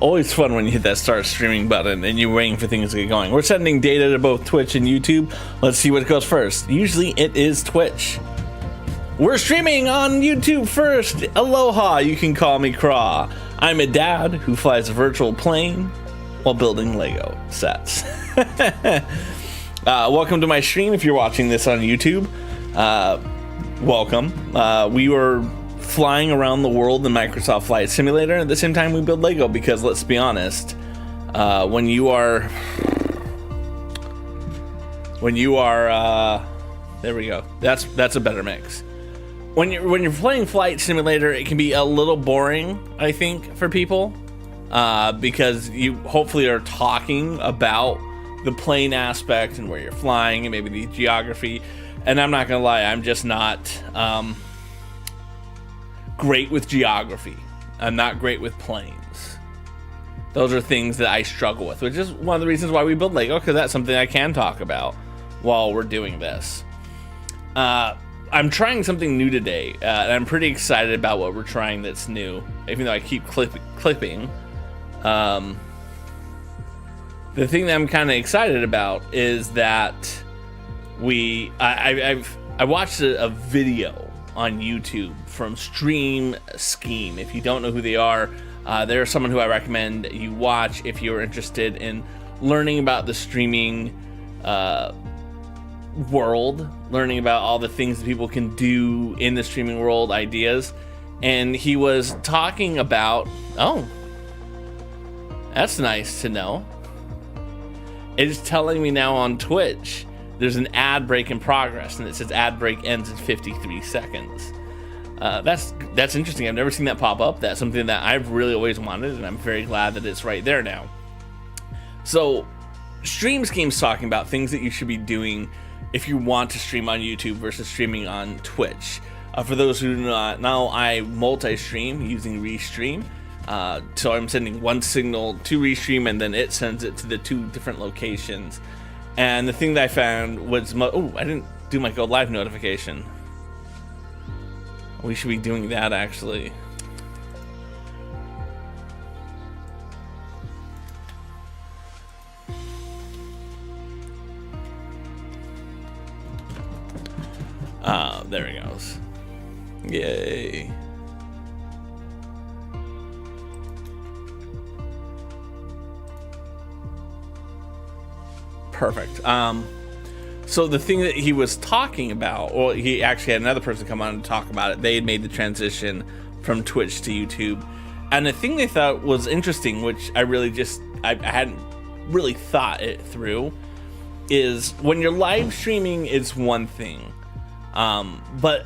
Always fun when you hit that start streaming button and you're waiting for things to get going. We're sending data to both Twitch and YouTube. Let's see what goes first. Usually it is Twitch. We're streaming on YouTube first. Aloha, you can call me Craw. I'm a dad who flies a virtual plane while building Lego sets. Welcome to my stream. If you're watching this on YouTube, welcome. We were flying around the world in Microsoft Flight Simulator. At the same time, we build Lego because, let's be honest, when you are, there we go. That's a better mix. When you're playing Flight Simulator, it can be a little boring, I think, for people, because you hopefully are talking about the plane aspect and where you're flying and maybe the geography. And I'm not gonna lie, I'm just not great with geography. I'm not great with planes. Those are things that I struggle with, which is one of the reasons why we build Lego, because that's something I can talk about while we're doing this. I'm trying something new today, and I'm pretty excited about what we're trying that's new, even though I keep clipping. The thing that I'm kind of excited about is that I watched a video on YouTube from Stream Scheme. If you don't know who they are, they're someone who I recommend you watch if you're interested in learning about the streaming world, learning about all the things that people can do in the streaming world, ideas. And he was talking about, oh, that's nice to know. It's telling me now on Twitch there's an ad break in progress, and it says ad break ends in 53 seconds. That's interesting. I've never seen that pop up. That's something that I've really always wanted, and I'm very glad that it's right there now. So, Stream Scheme's talking about things that you should be doing if you want to stream on YouTube versus streaming on Twitch. For those who do not know, I multi-stream using Restream. So I'm sending one signal to Restream, and then it sends it to the two different locations. And the thing that I found was, oh, I didn't do my Go Live notification. We should be doing that, actually. There he goes. Yay. Perfect. So the thing that he was talking about, or he actually had another person come on and talk about it. They had made the transition from Twitch to YouTube, and the thing they thought was interesting, which I really I hadn't really thought it through, is when you're live streaming is one thing, but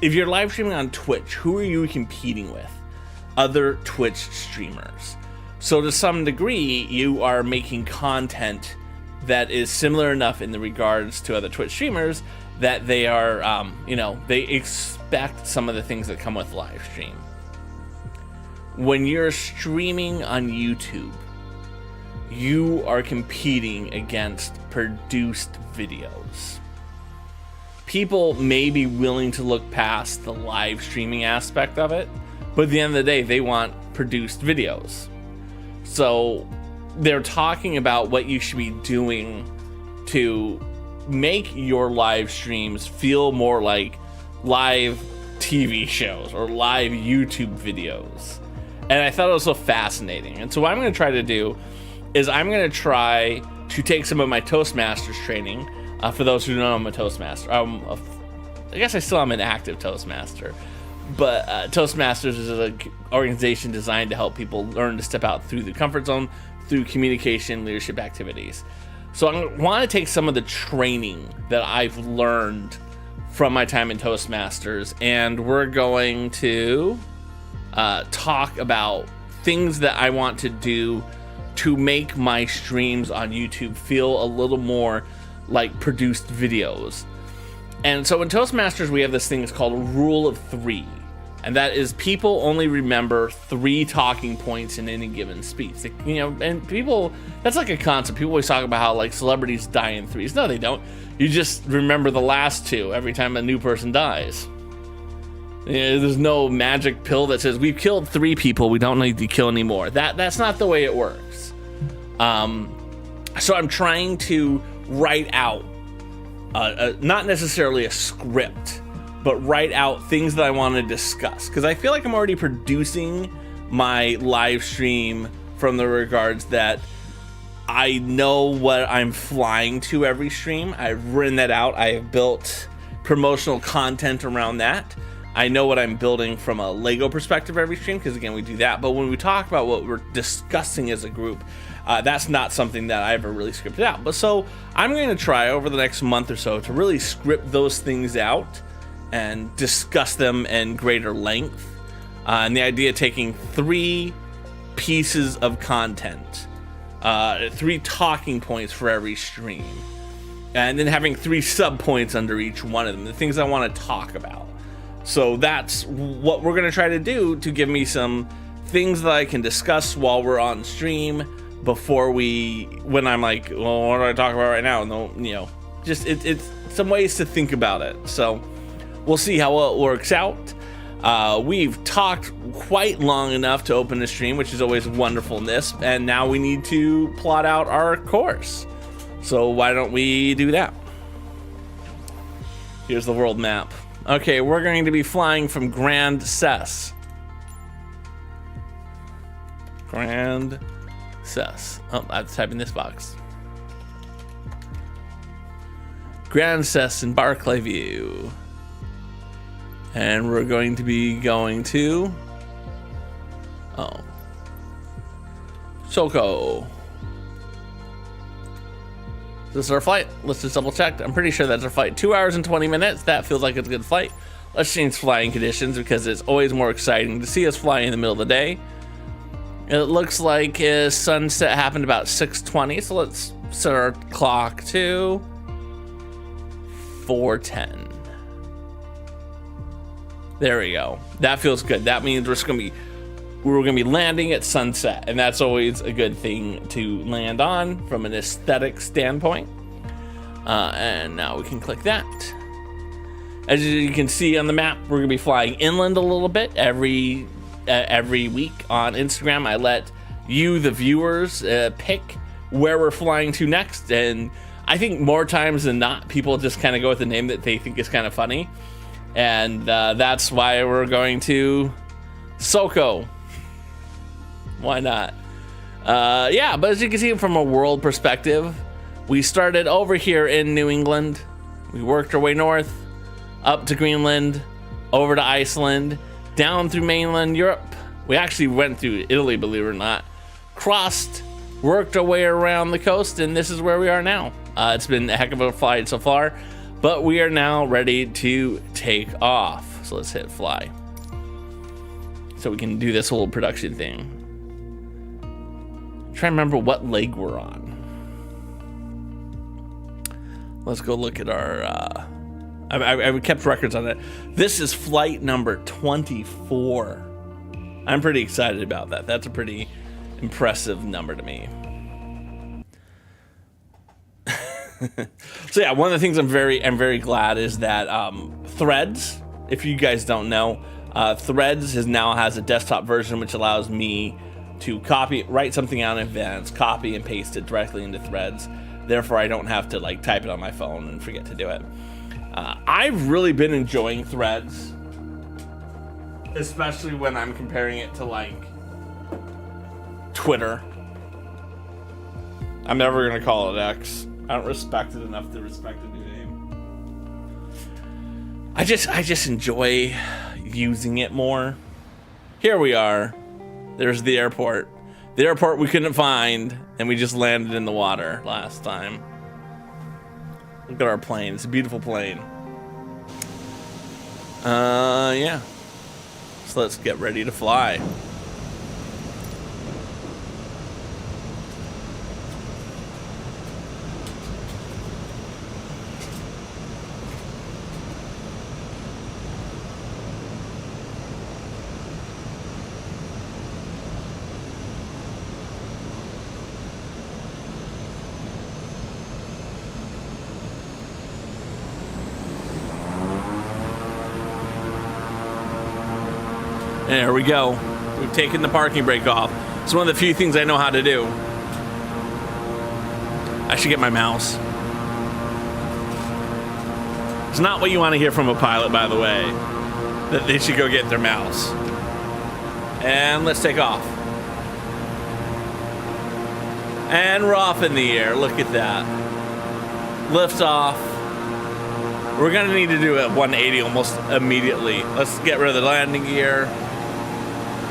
if you're live streaming on Twitch, who are you competing with? Other Twitch streamers. So to some degree, you are making content that is similar enough in the regards to other Twitch streamers that they are, they expect some of the things that come with live stream. When you're streaming on YouTube, you are competing against produced videos. People may be willing to look past the live streaming aspect of it, but at the end of the day, they want produced videos. So they're talking about what you should be doing to make your live streams feel more like live TV shows or live YouTube videos. And I thought it was so fascinating. And so what I'm going to try to do is I'm going to try to take some of my Toastmasters training. For those who don't know, I'm a Toastmaster. I guess I still am an active Toastmaster. But Toastmasters is an organization designed to help people learn to step out through the comfort zone through communication, leadership activities. So I want to take some of the training that I've learned from my time in Toastmasters, and we're going to talk about things that I want to do to make my streams on YouTube feel a little more like produced videos. And so in Toastmasters, we have this thing that's called a rule of 3. And that is, people only remember 3 talking points in any given speech. And people, that's like a concept. People always talk about how like celebrities die in 3s. No, they don't. You just remember the last 2 every time a new person dies. There's no magic pill that says we've killed 3 people, we don't need to kill anymore. That's not the way it works. So I'm trying to write out, not necessarily a script, but write out things that I want to discuss. Because I feel like I'm already producing my live stream from the regards that I know what I'm flying to every stream. I've written that out. I have built promotional content around that. I know what I'm building from a LEGO perspective every stream, because again, we do that. But when we talk about what we're discussing as a group, that's not something that I ever really scripted out. But so I'm going to try over the next month or so to really script those things out and discuss them in greater length. And the idea of taking 3 pieces of content, 3 talking points for every stream, and then having 3 sub points under each one of them, the things I want to talk about. So that's what we're going to try to do, to give me some things that I can discuss while we're on stream before when I'm like, well, what do I talk about right now? No, just it's some ways to think about it. So we'll see how it works out. We've talked quite long enough to open the stream, which is always wonderfulness. And now we need to plot out our course. So why don't we do that? Here's the world map. Okay, we're going to be flying from Grand Cess. Grand Cess. Oh, I have to type in this box. Grand Cess Embark View. And we're going to be going to Soko. Is this our flight? Let's just double check. I'm pretty sure that's our flight. 2 hours and 20 minutes. That feels like it's a good flight. Let's change flying conditions, because it's always more exciting to see us fly in the middle of the day. It looks like sunset happened about 6:20, so let's set our clock to 4:10. There we go. That feels good. That means we're gonna be landing at sunset, and that's always a good thing to land on from an aesthetic standpoint. And now we can click that. As you can see on the map, we're gonna be flying inland a little bit every week on Instagram. I let you, the viewers, pick where we're flying to next, and I think more times than not, people just kind of go with the name that they think is kind of funny, and that's why we're going to Soko. Why not? Yeah, but as you can see from a world perspective, we started over here in New England. We worked our way north, up to Greenland, over to Iceland, down through mainland Europe. We actually went through Italy, believe it or not. Crossed, worked our way around the coast, and this is where we are now. It's been a heck of a flight so far, but we are now ready to take off. So let's hit fly, so we can do this whole production thing. I'm trying to remember what leg we're on. Let's go look at our I kept records on it. This is flight number 24. I'm pretty excited about that. That's a pretty impressive number to me. So yeah, one of the things I'm very glad is that Threads, if you guys don't know, Threads now has a desktop version, which allows me to write something out in advance, copy and paste it directly into Threads. Therefore, I don't have to like type it on my phone and forget to do it. I've really been enjoying Threads, especially when I'm comparing it to like Twitter. I'm never gonna call it X. I don't respect it enough to respect a new name. I just enjoy using it more. Here we are. There's the airport. The airport we couldn't find, and we just landed in the water last time. Look at our plane. It's a beautiful plane. Yeah. So let's get ready to fly. There we go. We've taken the parking brake off. It's one of the few things I know how to do. I should get my mouse. It's not what you want to hear from a pilot, by the way, that they should go get their mouse. And let's take off. And we're off in the air. Look at that. Lift off. We're gonna need to do a 180 almost immediately. Let's get rid of the landing gear.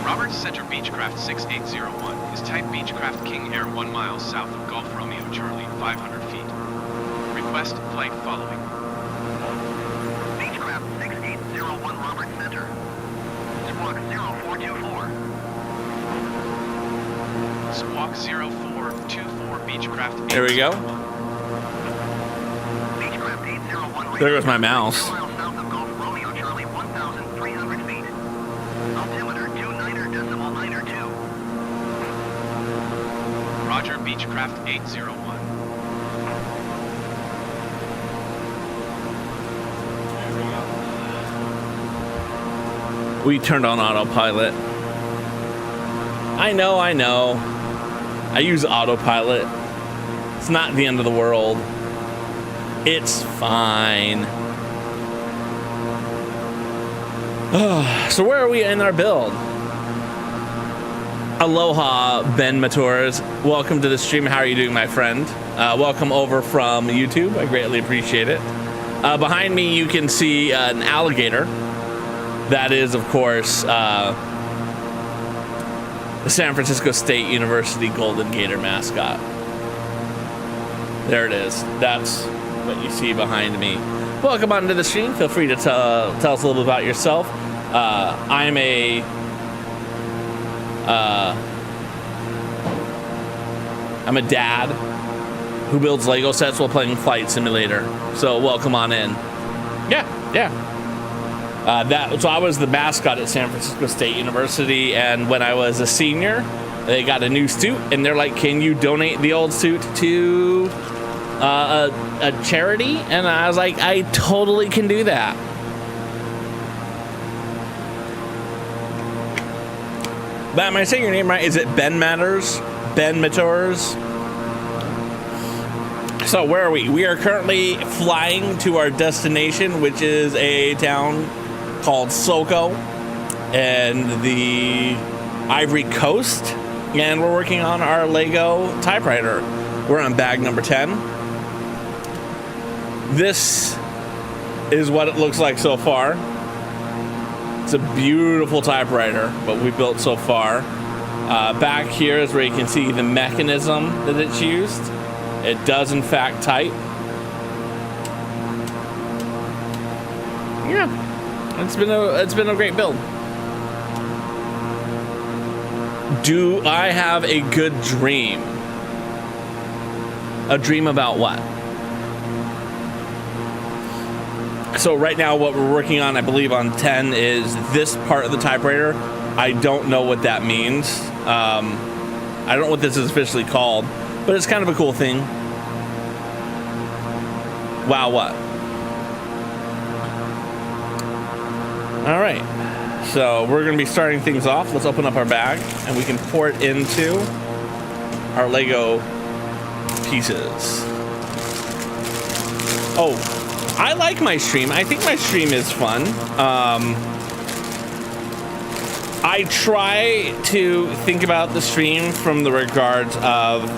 Roberts Center Beechcraft 6801 is type Beechcraft King Air 1 mile south of Gulf Romeo Charlie, 500 feet. Request flight following. Beechcraft 6801 Roberts Center. Squawk 0424. Squawk 0424 Beechcraft. There we go. Beechcraft 801. There goes my mouse. 2 miles south of Gulf Romeo Charlie, 1,300 feet. Altimeter 29.902. Roger, Beechcraft 801. We turned on autopilot. I know. I use autopilot. It's not the end of the world. It's fine. So where are we in our build? Aloha, Ben Mators. Welcome to the stream. How are you doing, my friend? Welcome over from YouTube. I greatly appreciate it. Behind me, you can see an alligator. That is, of course, the San Francisco State University Golden Gator mascot. There it is. That's what you see behind me. Welcome onto the stream. Feel free to tell us a little bit about yourself. I'm a dad who builds Lego sets while playing Flight Simulator. So welcome on in. Yeah. So I was the mascot at San Francisco State University, and when I was a senior, they got a new suit, and they're like, "Can you donate the old suit to a charity?" And I was like, "I totally can do that." But am I saying your name right? Is it Ben Matters? Ben Mators? So where are we? We are currently flying to our destination, which is a town called Soko and the Ivory Coast, and we're working on our LEGO Typewriter. We're on bag number 10. This is what it looks like so far. It's a beautiful typewriter, what we built so far. Back here is where you can see the mechanism that it's used. It does in fact type. Yeah, it's been a great build. Do I have a good dream? A dream about what? So right now what we're working on, I believe on 10, is this part of the typewriter. I don't know what that means. I don't know what this is officially called, but it's kind of a cool thing. Wow, what? All right, so we're gonna be starting things off. Let's open up our bag and we can pour it into our Lego pieces. Oh, I like my stream. I think my stream is fun. I try to think about the stream from the regards of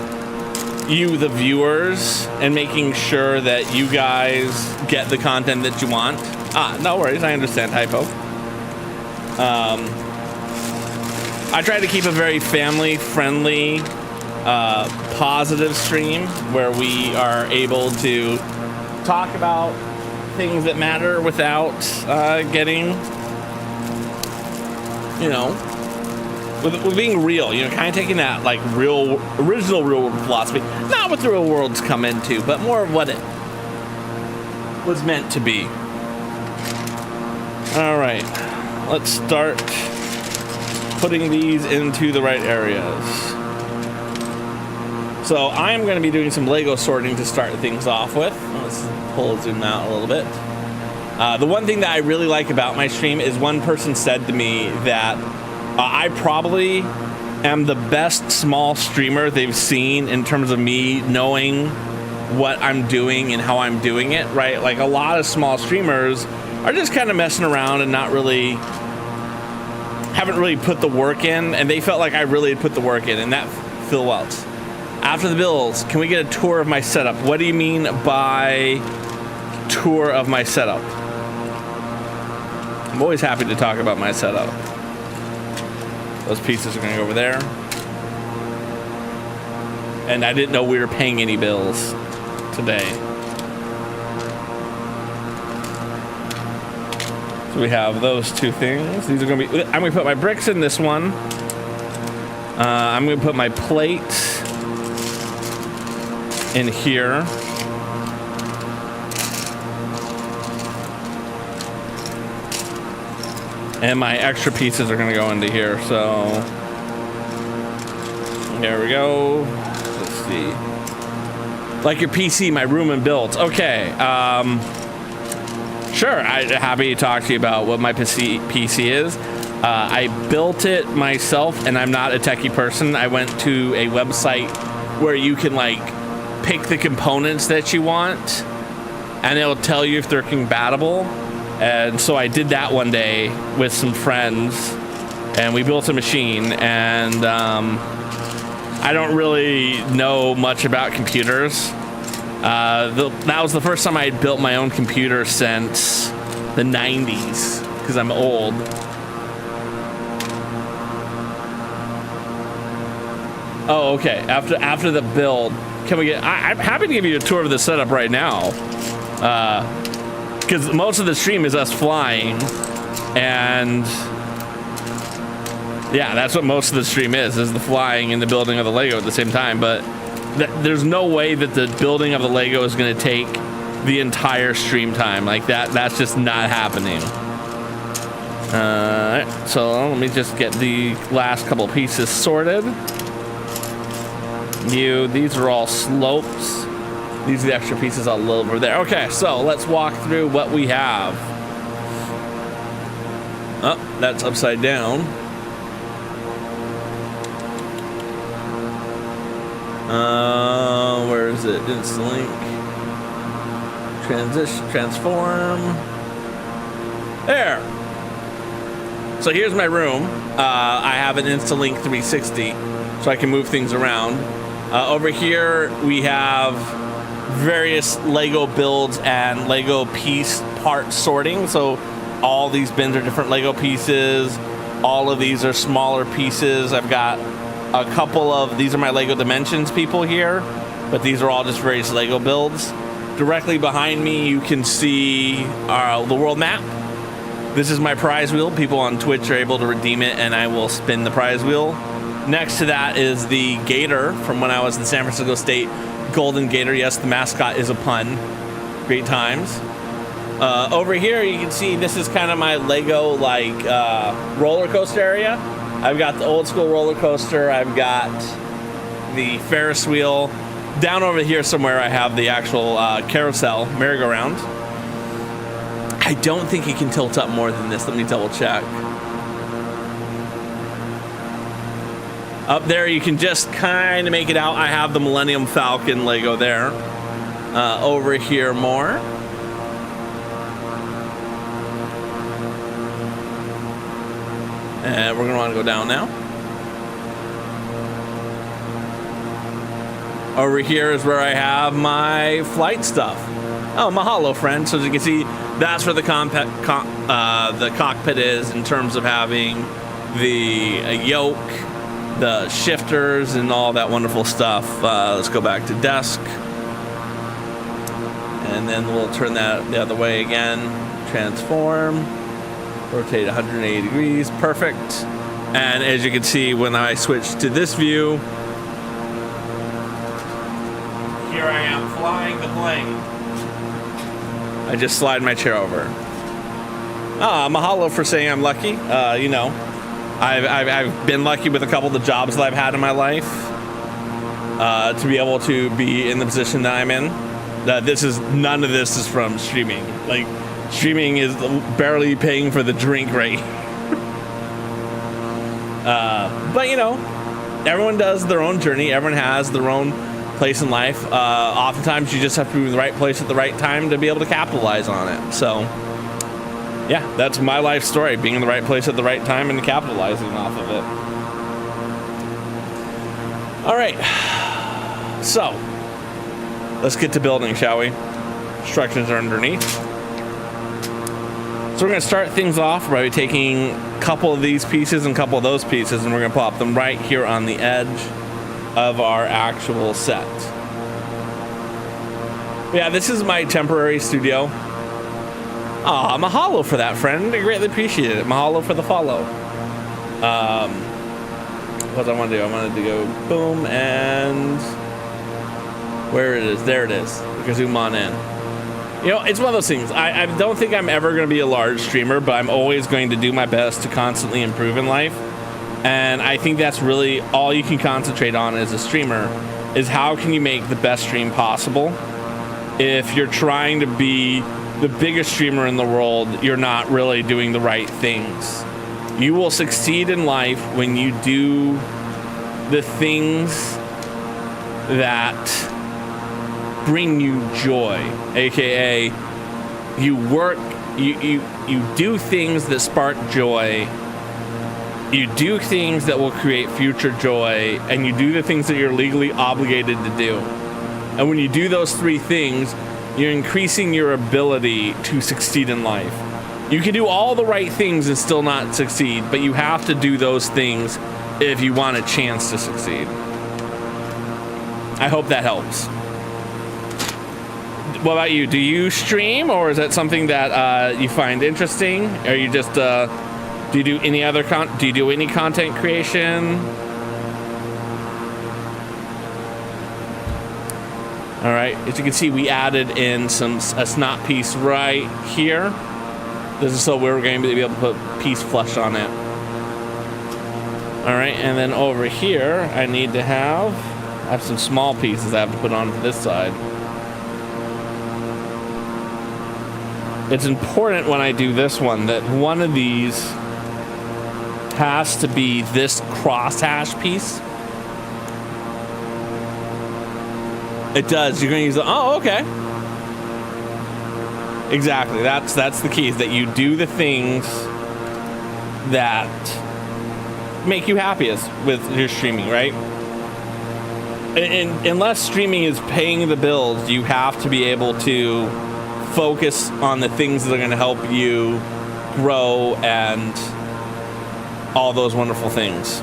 you, the viewers, and making sure that you guys get the content that you want. No worries, I understand, typo. I try to keep a very family-friendly, positive stream where we are able to talk about things that matter without getting, you know, with being real, you know, kind of taking that like original real world philosophy, not what the real world's come into, but more of what it was meant to be. All right, let's start putting these into the right areas. So I'm going to be doing some Lego sorting to start things off with. Let's pull zoom out a little bit. The one thing that I really like about my stream is one person said to me that I probably am the best small streamer they've seen in terms of me knowing what I'm doing and how I'm doing it, right? Like a lot of small streamers are just kind of messing around and haven't really put the work in, and they felt like I really had put the work in, and that Phil Welch. After the bills, can we get a tour of my setup? What do you mean by tour of my setup? I'm always happy to talk about my setup. Those pieces are gonna go over there. And I didn't know we were paying any bills today. So we have those two things. These are gonna be, I'm gonna put my bricks in this one. I'm gonna put my plate in here. And my extra pieces are gonna go into here, so there we go. Let's see. Like your PC, my room and builds. Okay, sure, I'm happy to talk to you about what my PC is. I built it myself, and I'm not a techie person. I went to a website where you can like pick the components that you want, and it'll tell you if they're compatible. And so I did that one day with some friends, and we built a machine. And I don't really know much about computers. That was the first time I had built my own computer since the 90s, because I'm old. Oh, okay. After the build, can we get? I'm happy to give you a tour of the setup right now, because most of the stream is us flying, and yeah, that's what most of the stream is the flying and the building of the Lego at the same time. But there's no way that the building of the Lego is going to take the entire stream time like that. That's just not happening. So let me just get the last couple pieces sorted. These are all slopes. These are the extra pieces I'll load over there. Okay, so let's walk through what we have. Oh, that's upside down. Where is it? Instalink. Transform. There. So here's my room. I have an Instalink 360, so I can move things around. Over here we have various Lego builds and Lego piece part sorting. So all these bins are different Lego pieces. All of these are smaller pieces. I've got a couple of, these are my Lego Dimensions people here, but these are all just various Lego builds. Directly behind me, you can see the world map. This is my prize wheel. People on Twitch are able to redeem it, and I will spin the prize wheel. Next to that is the gator from when I was in San Francisco State. Golden gator. Yes, the mascot is a pun. Great times. Over here, you can see this is kind of my Lego like roller coaster area. I've got the old school roller coaster. I've got the Ferris wheel. Down over here somewhere, I have the actual carousel, merry-go-round. I don't think it can tilt up more than this. Let me double check. Up there, you can just kind of make it out. I have the Millennium Falcon Lego there. Over here more. And we're going to want to go down now. Over here is where I have my flight stuff. Oh, mahalo, friend. So as you can see, that's where the cockpit is in terms of having the yoke, the shifters, and all that wonderful stuff. Let's go back to desk. And then we'll turn that the other way again. Transform. Rotate 180 degrees. Perfect. And as you can see, when I switch to this view, here I am flying the plane. I just slide my chair over. Mahalo for saying I'm lucky. You know, I've been lucky with a couple of the jobs that I've had in my life to be able to be in the position that I'm in. None of this is from streaming. Like, Streaming is barely paying for the drink rate. But you know, everyone does their own journey. Everyone has their own place in life. Oftentimes you just have to be in the right place at the right time to be able to capitalize on it. So yeah, that's my life story, being in the right place at the right time and capitalizing off of it. All right, so let's get to building, shall we? Instructions are underneath. So we're going to start things off by taking a couple of these pieces and a couple of those pieces, and we're going to plop them right here on the edge of our actual set. Yeah, this is my temporary studio. Aw, mahalo for that, friend. I greatly appreciate it. Mahalo for the follow. What do I want to do? I wanted to go boom and where it is. There it is. We can zoom on in. You know, it's one of those things. I don't think I'm ever going to be a large streamer, but I'm always going to do my best to constantly improve in life. And I think that's really all you can concentrate on as a streamer is how can you make the best stream possible. If you're trying to be the biggest streamer in the world, you're not really doing the right things. You will succeed in life when you do the things that bring you joy, aka you work, you do things that spark joy, you do things that will create future joy, and you do the things that you're legally obligated to do. And when you do those three things, you're increasing your ability to succeed in life. You can do all the right things and still not succeed, but you have to do those things if you want a chance to succeed. I hope that helps. What about you? Do you stream, or is that something that you find interesting? Are you just do you do any other do you do any content creation? All right, as you can see, we added in a snot piece right here. This is so we're going to be able to put piece flush on it. All right, and then over here, I have some small pieces I have to put on this side. It's important when I do this one that one of these has to be this crosshatch piece. It does. You're going to use the, oh, okay. Exactly. That's the key, is that you do the things that make you happiest with your streaming, right? And unless streaming is paying the bills, you have to be able to focus on the things that are going to help you grow and all those wonderful things.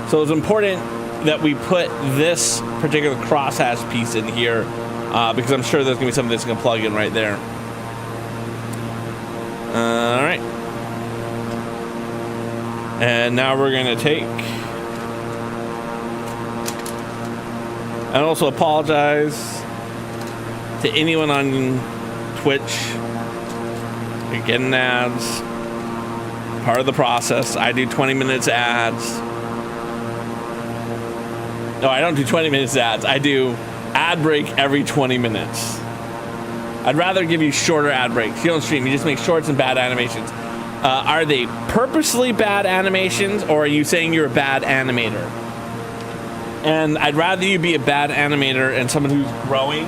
So it's important that we put this particular crosshatch piece in here because I'm sure there's going to be something that's going to plug in right there. All right. And now we're going to take... And also apologize to anyone on Twitch. You're getting ads. Part of the process. I do 20 minutes ads. No, I don't do 20 minutes ads. I do ad break every 20 minutes. I'd rather give you shorter ad breaks. You don't stream. You just make shorts and bad animations. Are they purposely bad animations, or are you saying you're a bad animator? And I'd rather you be a bad animator and someone who's growing.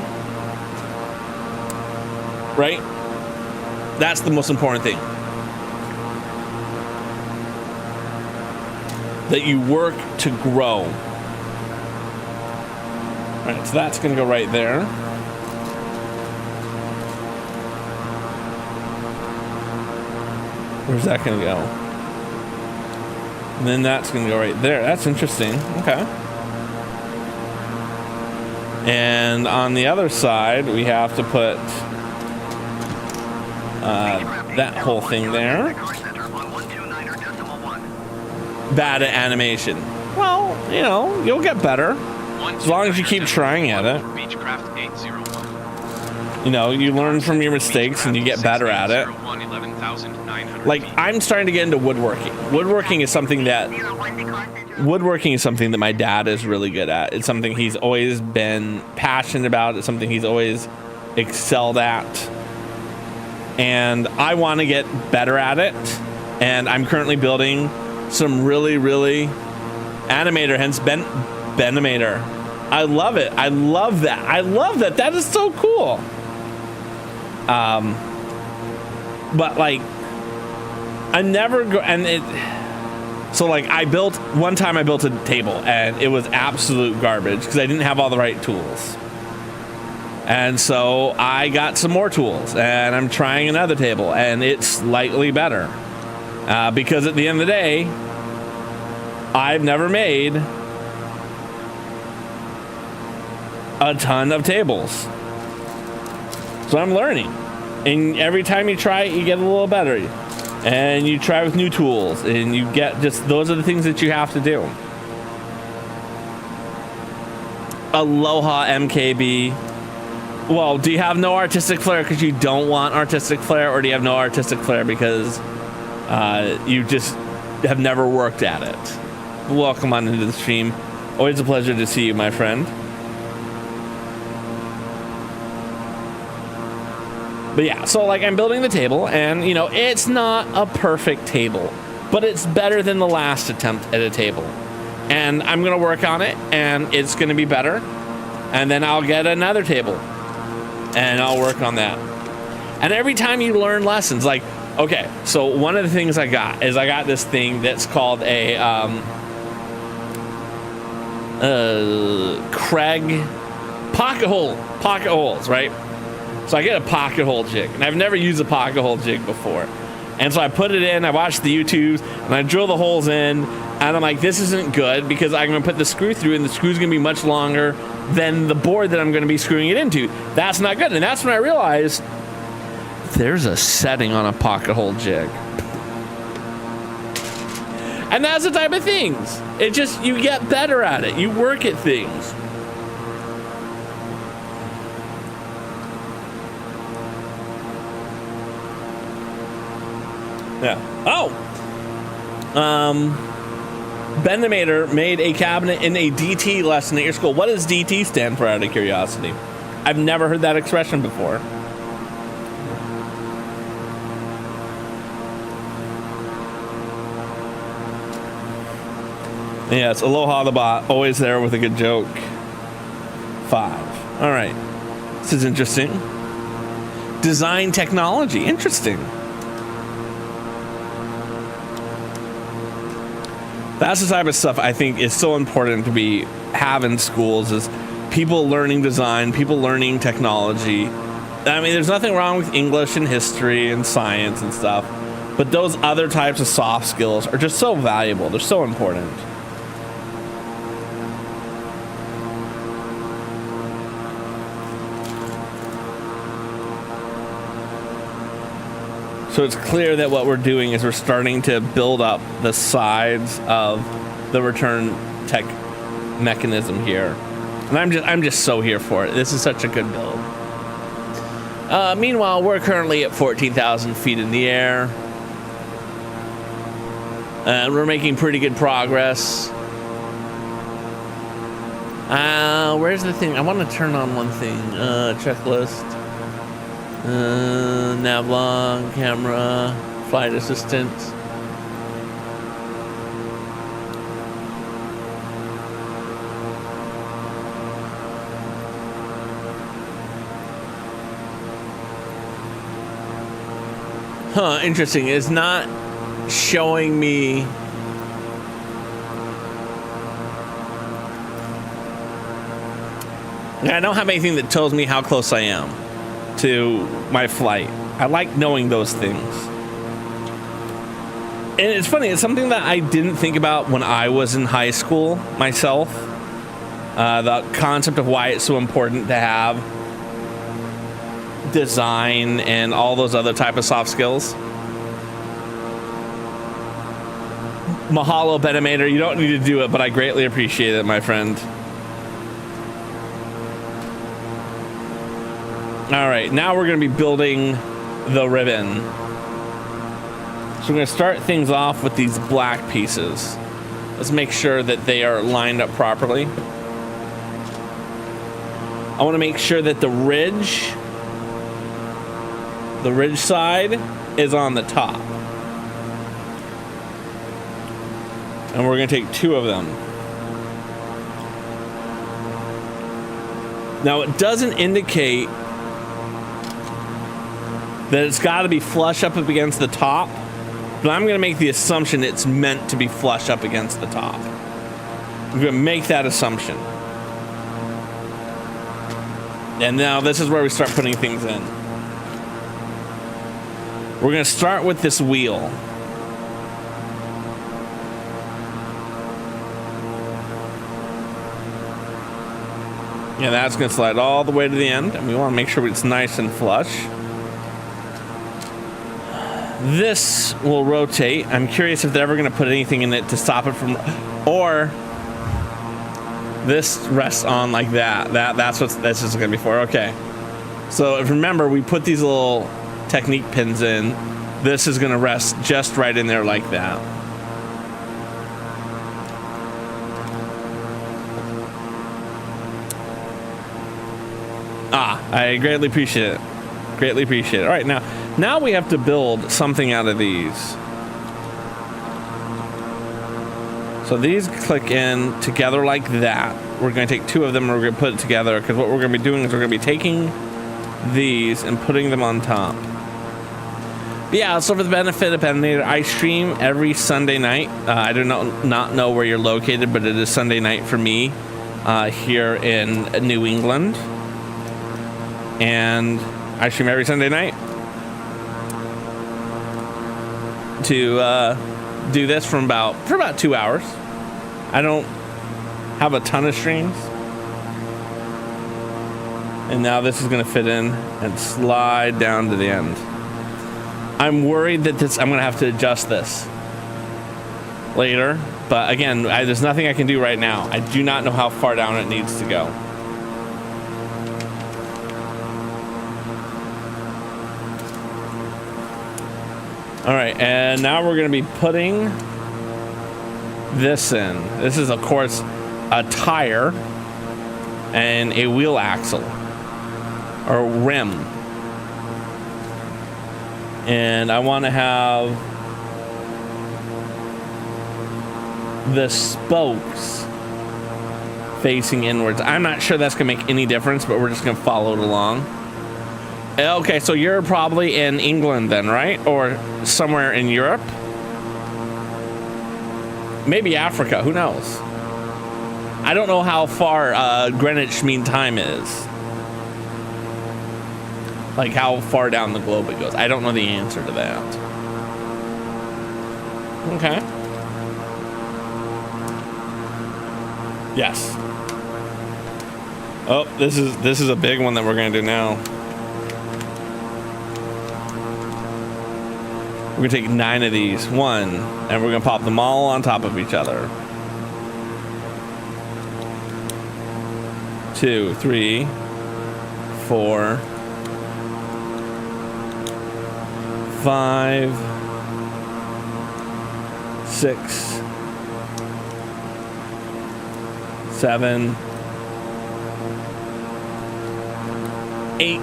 Right? That's the most important thing. That you work to grow. All right, so that's going to go right there. Where's that going to go? And then that's going to go right there. That's interesting. Okay. And on the other side, we have to put that whole thing there. Bad animation. Well, you know, you'll get better. As long as you keep trying at it. You know, you learn from your mistakes and you get better at it. Like, I'm starting to get into woodworking. Woodworking is something that my dad is really good at. It's something he's always been passionate about. It's something he's always excelled at, and I want to get better at it. And I'm currently building some really animator, hence Benimator. I love it. I love that. I love that. That is so cool. But like, so like one time I built a table and it was absolute garbage because I didn't have all the right tools. And so I got some more tools and I'm trying another table and it's slightly better. Because at the end of the day, I've never made a ton of tables. So I'm learning. And every time you try it, you get a little better. And you try with new tools and you get those are the things that you have to do. Aloha MKB. Well, do you have no artistic flair because you don't want artistic flair, or do you have no artistic flair because you just have never worked at it? Welcome on into the stream. Always a pleasure to see you, my friend. But yeah, so like I'm building the table and you know, it's not a perfect table, but it's better than the last attempt at a table. And I'm going to work on it and it's going to be better. And then I'll get another table and I'll work on that. And every time you learn lessons, like, okay, so one of the things I got this thing that's called a Craig pocket holes, right? So I get a pocket hole jig, and I've never used a pocket hole jig before. And so I put it in, I watched the YouTubes, and I drill the holes in, and I'm like, this isn't good because I'm going to put the screw through, and the screw's going to be much longer than the board that I'm going to be screwing it into. That's not good. And that's when I realized there's a setting on a pocket hole jig. And that's the type of things. It just, you get better at it. You work at things. Yeah. Oh. Benimator made a cabinet in a DT lesson at your school. What does DT stand for, out of curiosity? I've never heard that expression before. Yes, Aloha the bot, always there with a good joke. 5. All right. This is interesting. Design technology. Interesting. That's the type of stuff I think is so important to have in schools, is people learning design, people learning technology. I mean, there's nothing wrong with English and history and science and stuff, but those other types of soft skills are just so valuable. They're so important. So it's clear that what we're doing is we're starting to build up the sides of the return tech mechanism here. And I'm just so here for it. This is such a good build. Meanwhile, we're currently at 14,000 feet in the air. And we're making pretty good progress. Where's the thing? I want to turn on one thing. Checklist. Navlog, camera, flight assistant. Huh, interesting. It's not showing me. I don't have anything that tells me how close I am to my flight. I like knowing those things. And it's funny, it's something that I didn't think about when I was in high school myself. The concept of why it's so important to have design and all those other type of soft skills. Mahalo, Benimator. You don't need to do it, but I greatly appreciate it, my friend. All right, now we're going to be building the ribbon. So we're going to start things off with these black pieces. Let's make sure that they are lined up properly. I want to make sure that the ridge The ridge side is on the top. And we're going to take 2 of them. Now, it doesn't indicate that it's got to be flush up against the top, but I'm going to make the assumption it's meant to be flush up against the top. I'm going to make that assumption. And now this is where we start putting things in. We're going to start with this wheel. Yeah, that's going to slide all the way to the end, and we want to make sure it's nice and flush. This will rotate. I'm curious if they're ever going to put anything in it to stop it from, or this rests on like that. That's what this is going to be for. Okay. So if remember, we put these little technique pins in. This is going to rest just right in there like that. I greatly appreciate it. Greatly appreciate it. All right, now we have to build something out of these. So these click in together like that. We're going to take 2 of them and we're going to put it together, because what we're going to be doing is we're going to be taking these and putting them on top. But yeah, so for the benefit of Peninator, I stream every Sunday night. I do not know where you're located, but it is Sunday night for me here in New England. And I stream every Sunday night to do this for about 2 hours. I don't have a ton of streams. And now this is going to fit in and slide down to the end. I'm worried that I'm going to have to adjust this later. But again, there's nothing I can do right now. I do not know how far down it needs to go. All right, and now we're going to be putting this in. This is, of course, a tire and a wheel axle or rim. And I want to have the spokes facing inwards. I'm not sure that's going to make any difference, but we're just going to follow it along. Okay, so you're probably in England then, right? Or somewhere in Europe? Maybe Africa, who knows? I don't know how far Greenwich Mean Time is. Like how far down the globe it goes. I don't know the answer to that. Okay. Yes. Oh, this is a big one that we're gonna do now. We're gonna take 9 of these, and we're gonna pop them all on top of each other. 2, 3, 4, 5, 6, 7, 8.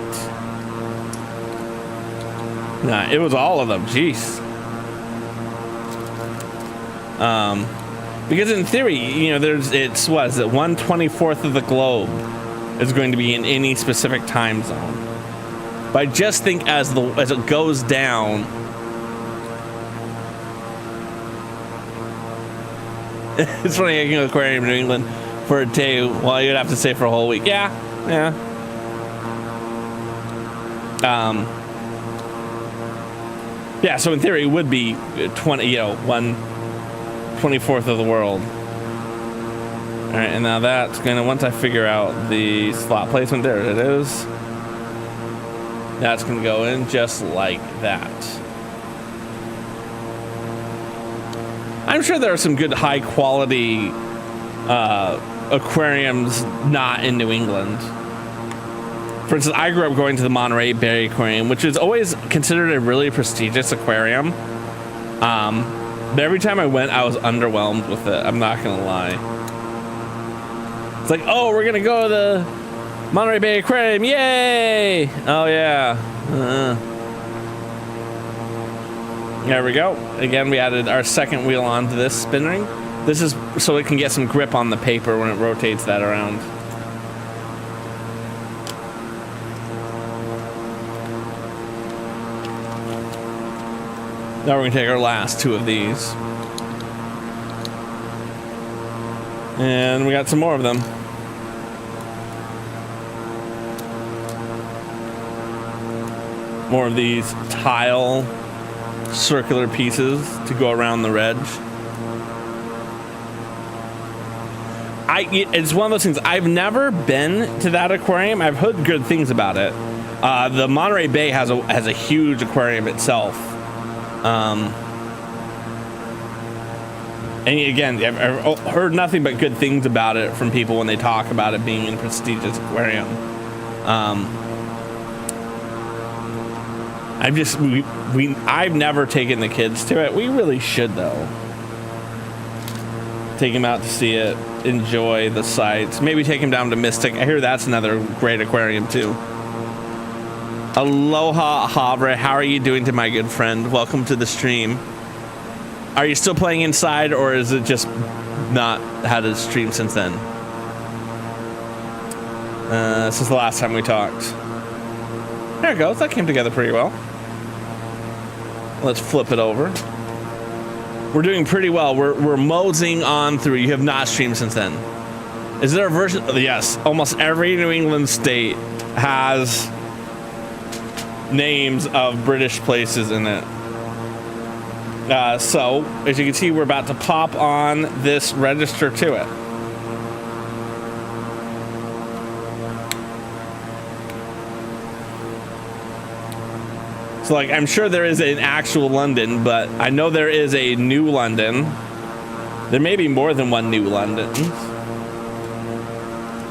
Nah, it was all of them. Jeez. Because in theory, you know, it's what is it? 1/24 of the globe is going to be in any specific time zone. But I just think as it goes down, it's funny. I can go to the aquarium in New England for a day. Well, you'd have to stay for a whole week. Yeah. Yeah, so in theory it would be 1/24 of the world. All right, and now that's gonna, once I figure out the slot placement, there it is. That's gonna go in just like that. I'm sure there are some good high quality aquariums not in New England. For instance, I grew up going to the Monterey Bay Aquarium, which is always considered a really prestigious aquarium. But every time I went, I was underwhelmed with it. I'm not gonna lie. It's like, oh, we're gonna go to the Monterey Bay Aquarium, yay! Oh yeah. There we go. Again, we added our second wheel onto this spin ring. This is so it can get some grip on the paper when it rotates that around. Now we're going to take our last two of these. And we got some more of them. More of these tile circular pieces to go around the ledge. It's one of those things. I've never been to that aquarium. I've heard good things about it. The Monterey Bay has a huge aquarium itself. And again, I've heard nothing but good things about it from people when they talk about it being a prestigious aquarium. I've never taken the kids to it. We really should though. Take them out to see it, enjoy the sights. Maybe take them down to Mystic. I hear that's another great aquarium too. Aloha Havre, how are you doing to my good friend? Welcome to the stream. Are you still playing inside, or is it just not had a stream since then? Since the last time we talked. There it goes. That came together pretty well. Let's flip it over. We're doing pretty well. We're moseying on through. You have not streamed since then. Is there a version? Yes. Almost every New England state has names of British places in it. So, as you can see, we're about to pop on this register to it. So, like, I'm sure there is an actual London, but I know there is a New London. There may be more than one New London.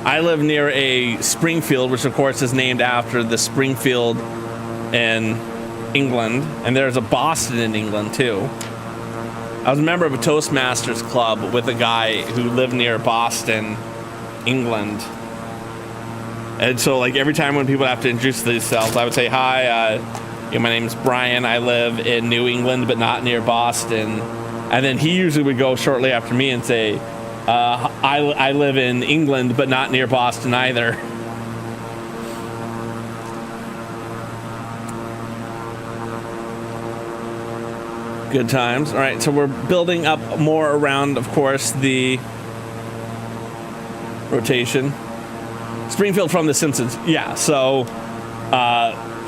I live near a Springfield, which, of course, is named after the Springfield in England, and there's a Boston in England too. I was a member of a Toastmasters club with a guy who lived near Boston, England, and so like every time when people have to introduce themselves, I would say, "Hi, my name's Brian. I live in New England, but not near Boston." And then he usually would go shortly after me and say, "I live in England, but not near Boston either." Good times. All right, so we're building up more around, of course, the rotation. Springfield from The Simpsons. Yeah, so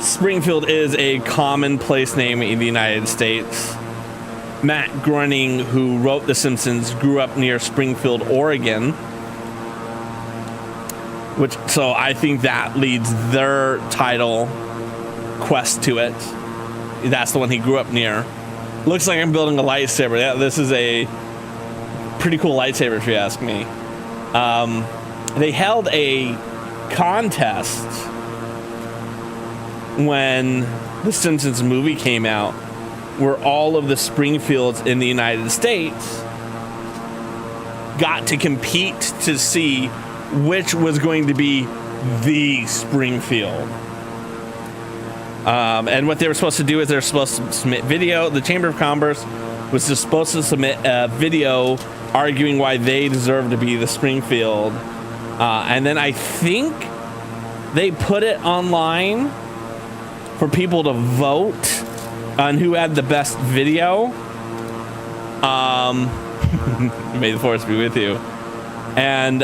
Springfield is a common place name in the United States. Matt Groening, who wrote The Simpsons, grew up near Springfield, Oregon. So I think that leads their title quest to it. That's the one he grew up near. Looks like I'm building a lightsaber. Yeah, this is a pretty cool lightsaber, if you ask me. They held a contest when the Simpsons movie came out, where all of the Springfields in the United States got to compete to see which was going to be the Springfield. And what they were supposed to do is they're supposed to submit video. The Chamber of Commerce was just supposed to submit a video arguing why they deserve to be the Springfield. And then I think they put it online for people to vote on who had the best video. May the force be with you. And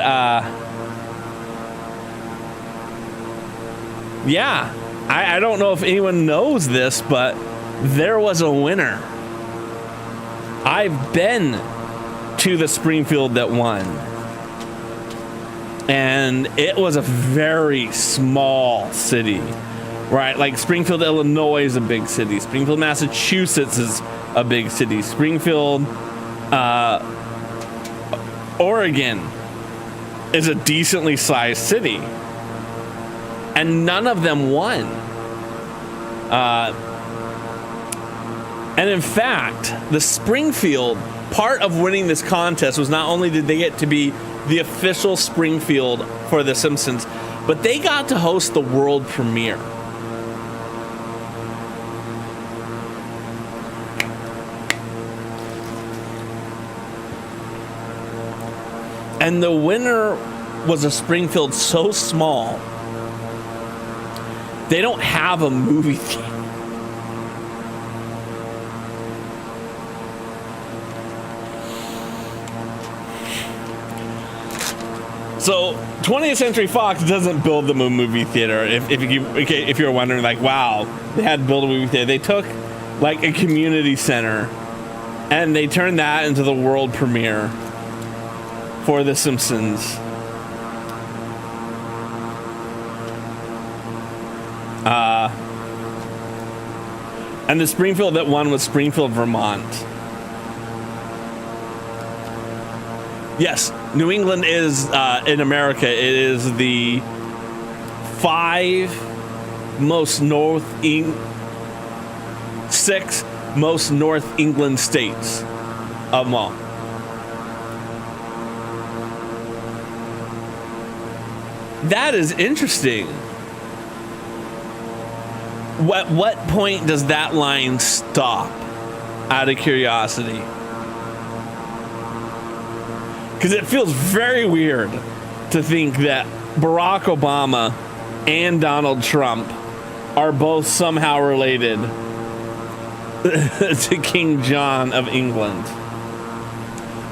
yeah. I don't know if anyone knows this, but there was a winner. I've been to the Springfield that won. And it was a very small city, right? Like Springfield, Illinois is a big city. Springfield, Massachusetts is a big city. Springfield, Oregon is a decently sized city. And none of them won. And in fact, the Springfield, part of winning this contest was not only did they get to be the official Springfield for The Simpsons, but they got to host the world premiere. And the winner was a Springfield so small, they don't have a movie theater. So 20th Century Fox doesn't build the movie theater. If you're wondering, like, wow, they had to build a movie theater. They took like a community center and they turned that into the world premiere for The Simpsons. And the Springfield that won was Springfield, Vermont. Yes, New England is, in America, it is the 6 most North England states of them all. That is interesting. What point does that line stop, out of curiosity? Because it feels very weird to think that Barack Obama and Donald Trump are both somehow related to King John of England.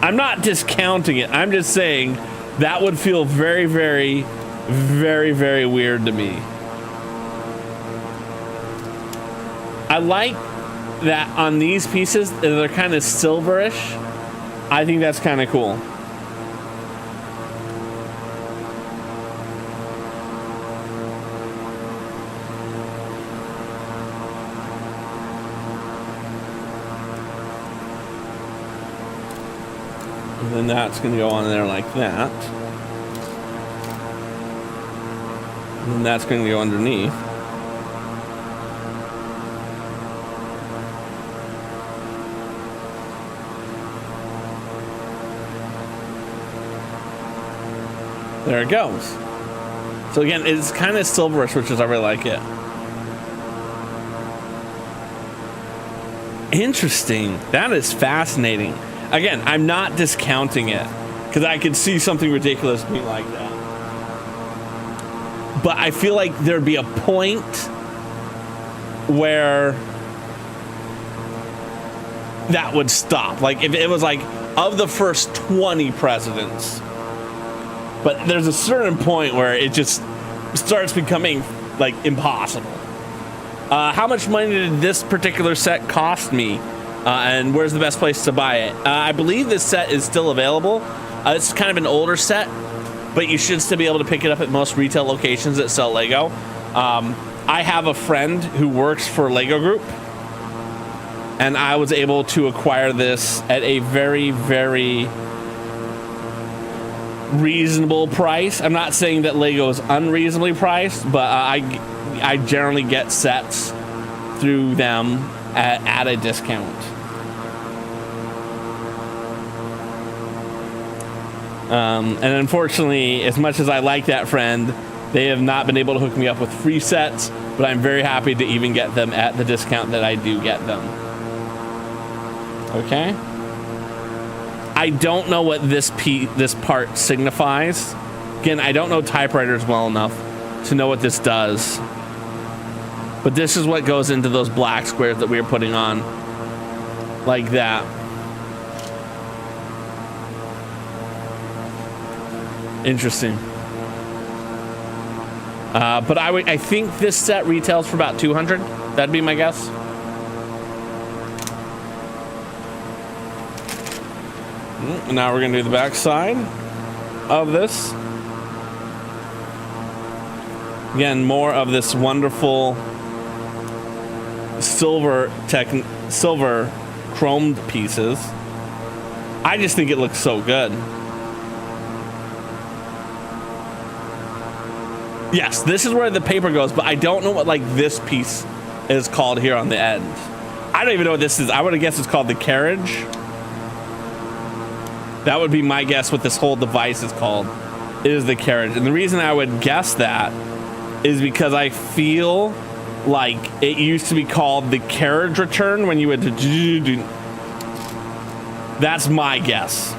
I'm not discounting it. I'm just saying that would feel very, very, very, very weird to me. I like that on these pieces, they're kind of silverish. I think that's kind of cool. And then that's going to go on there like that. And then that's going to go underneath. There it goes. So again, it's kind of silverish, which is, I really like it. Interesting. That is fascinating. Again, I'm not discounting it, because I could see something ridiculous being like that. But I feel like there'd be a point where that would stop. Like if it was like of the first 20 presidents. But there's a certain point where it just starts becoming like impossible. How much money did this particular set cost me? And where's the best place to buy it? I believe this set is still available. It's kind of an older set, but you should still be able to pick it up at most retail locations that sell Lego. I have a friend who works for Lego Group, and I was able to acquire this at a very, very reasonable price. I'm not saying that Lego is unreasonably priced, but I generally get sets through them at a discount. And unfortunately, as much as I like that friend, they have not been able to hook me up with free sets, but I'm very happy to even get them at the discount that I do get them. Okay. I don't know what this part signifies. Again, I don't know typewriters well enough to know what this does. But this is what goes into those black squares that we are putting on. Like that. Interesting. But I think this set retails for about $200. That'd be my guess. And now we're going to do the back side of this. Again, more of this wonderful silver chromed pieces. I just think it looks so good. Yes, this is where the paper goes, but I don't know what like this piece is called here on the end. I don't even know what this is. I would have guessed it's called the carriage. That would be my guess what this whole device is called. It is the carriage. And the reason I would guess that is because I feel like it used to be called the carriage return when you would do. That's my guess.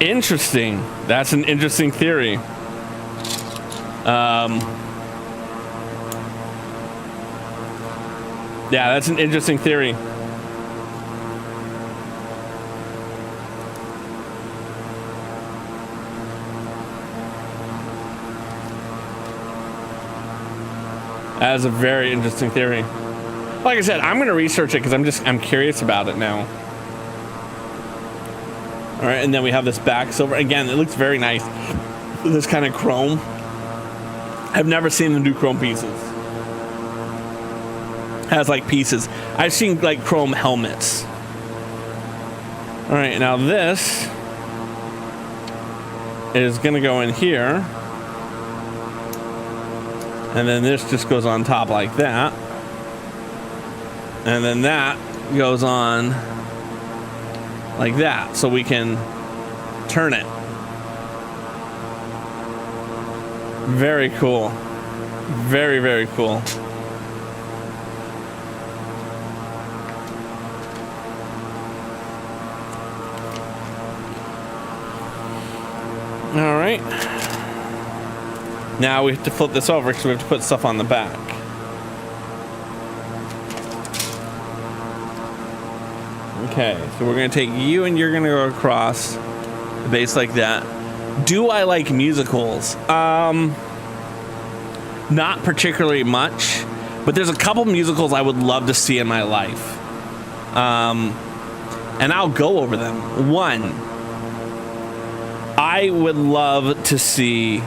Interesting. That's an interesting theory. Yeah, that's an interesting theory. That is a very interesting theory. Like I said, I'm going to research it because I'm curious about it now. All right, and then we have this back silver. Again, it looks very nice. This kind of chrome. I've never seen them do chrome pieces. Has like pieces. I've seen like chrome helmets. All right, now this is going to go in here. And then this just goes on top like that. And then that goes on like that. So we can turn it. Very cool. Very, very cool. All right. Now we have to flip this over because we have to put stuff on the back. Okay, so we're going to take you and you're going to go across the base like that. Do I like musicals? Not particularly much, but there's a couple musicals I would love to see in my life. And I'll go over them. One, I would love to see...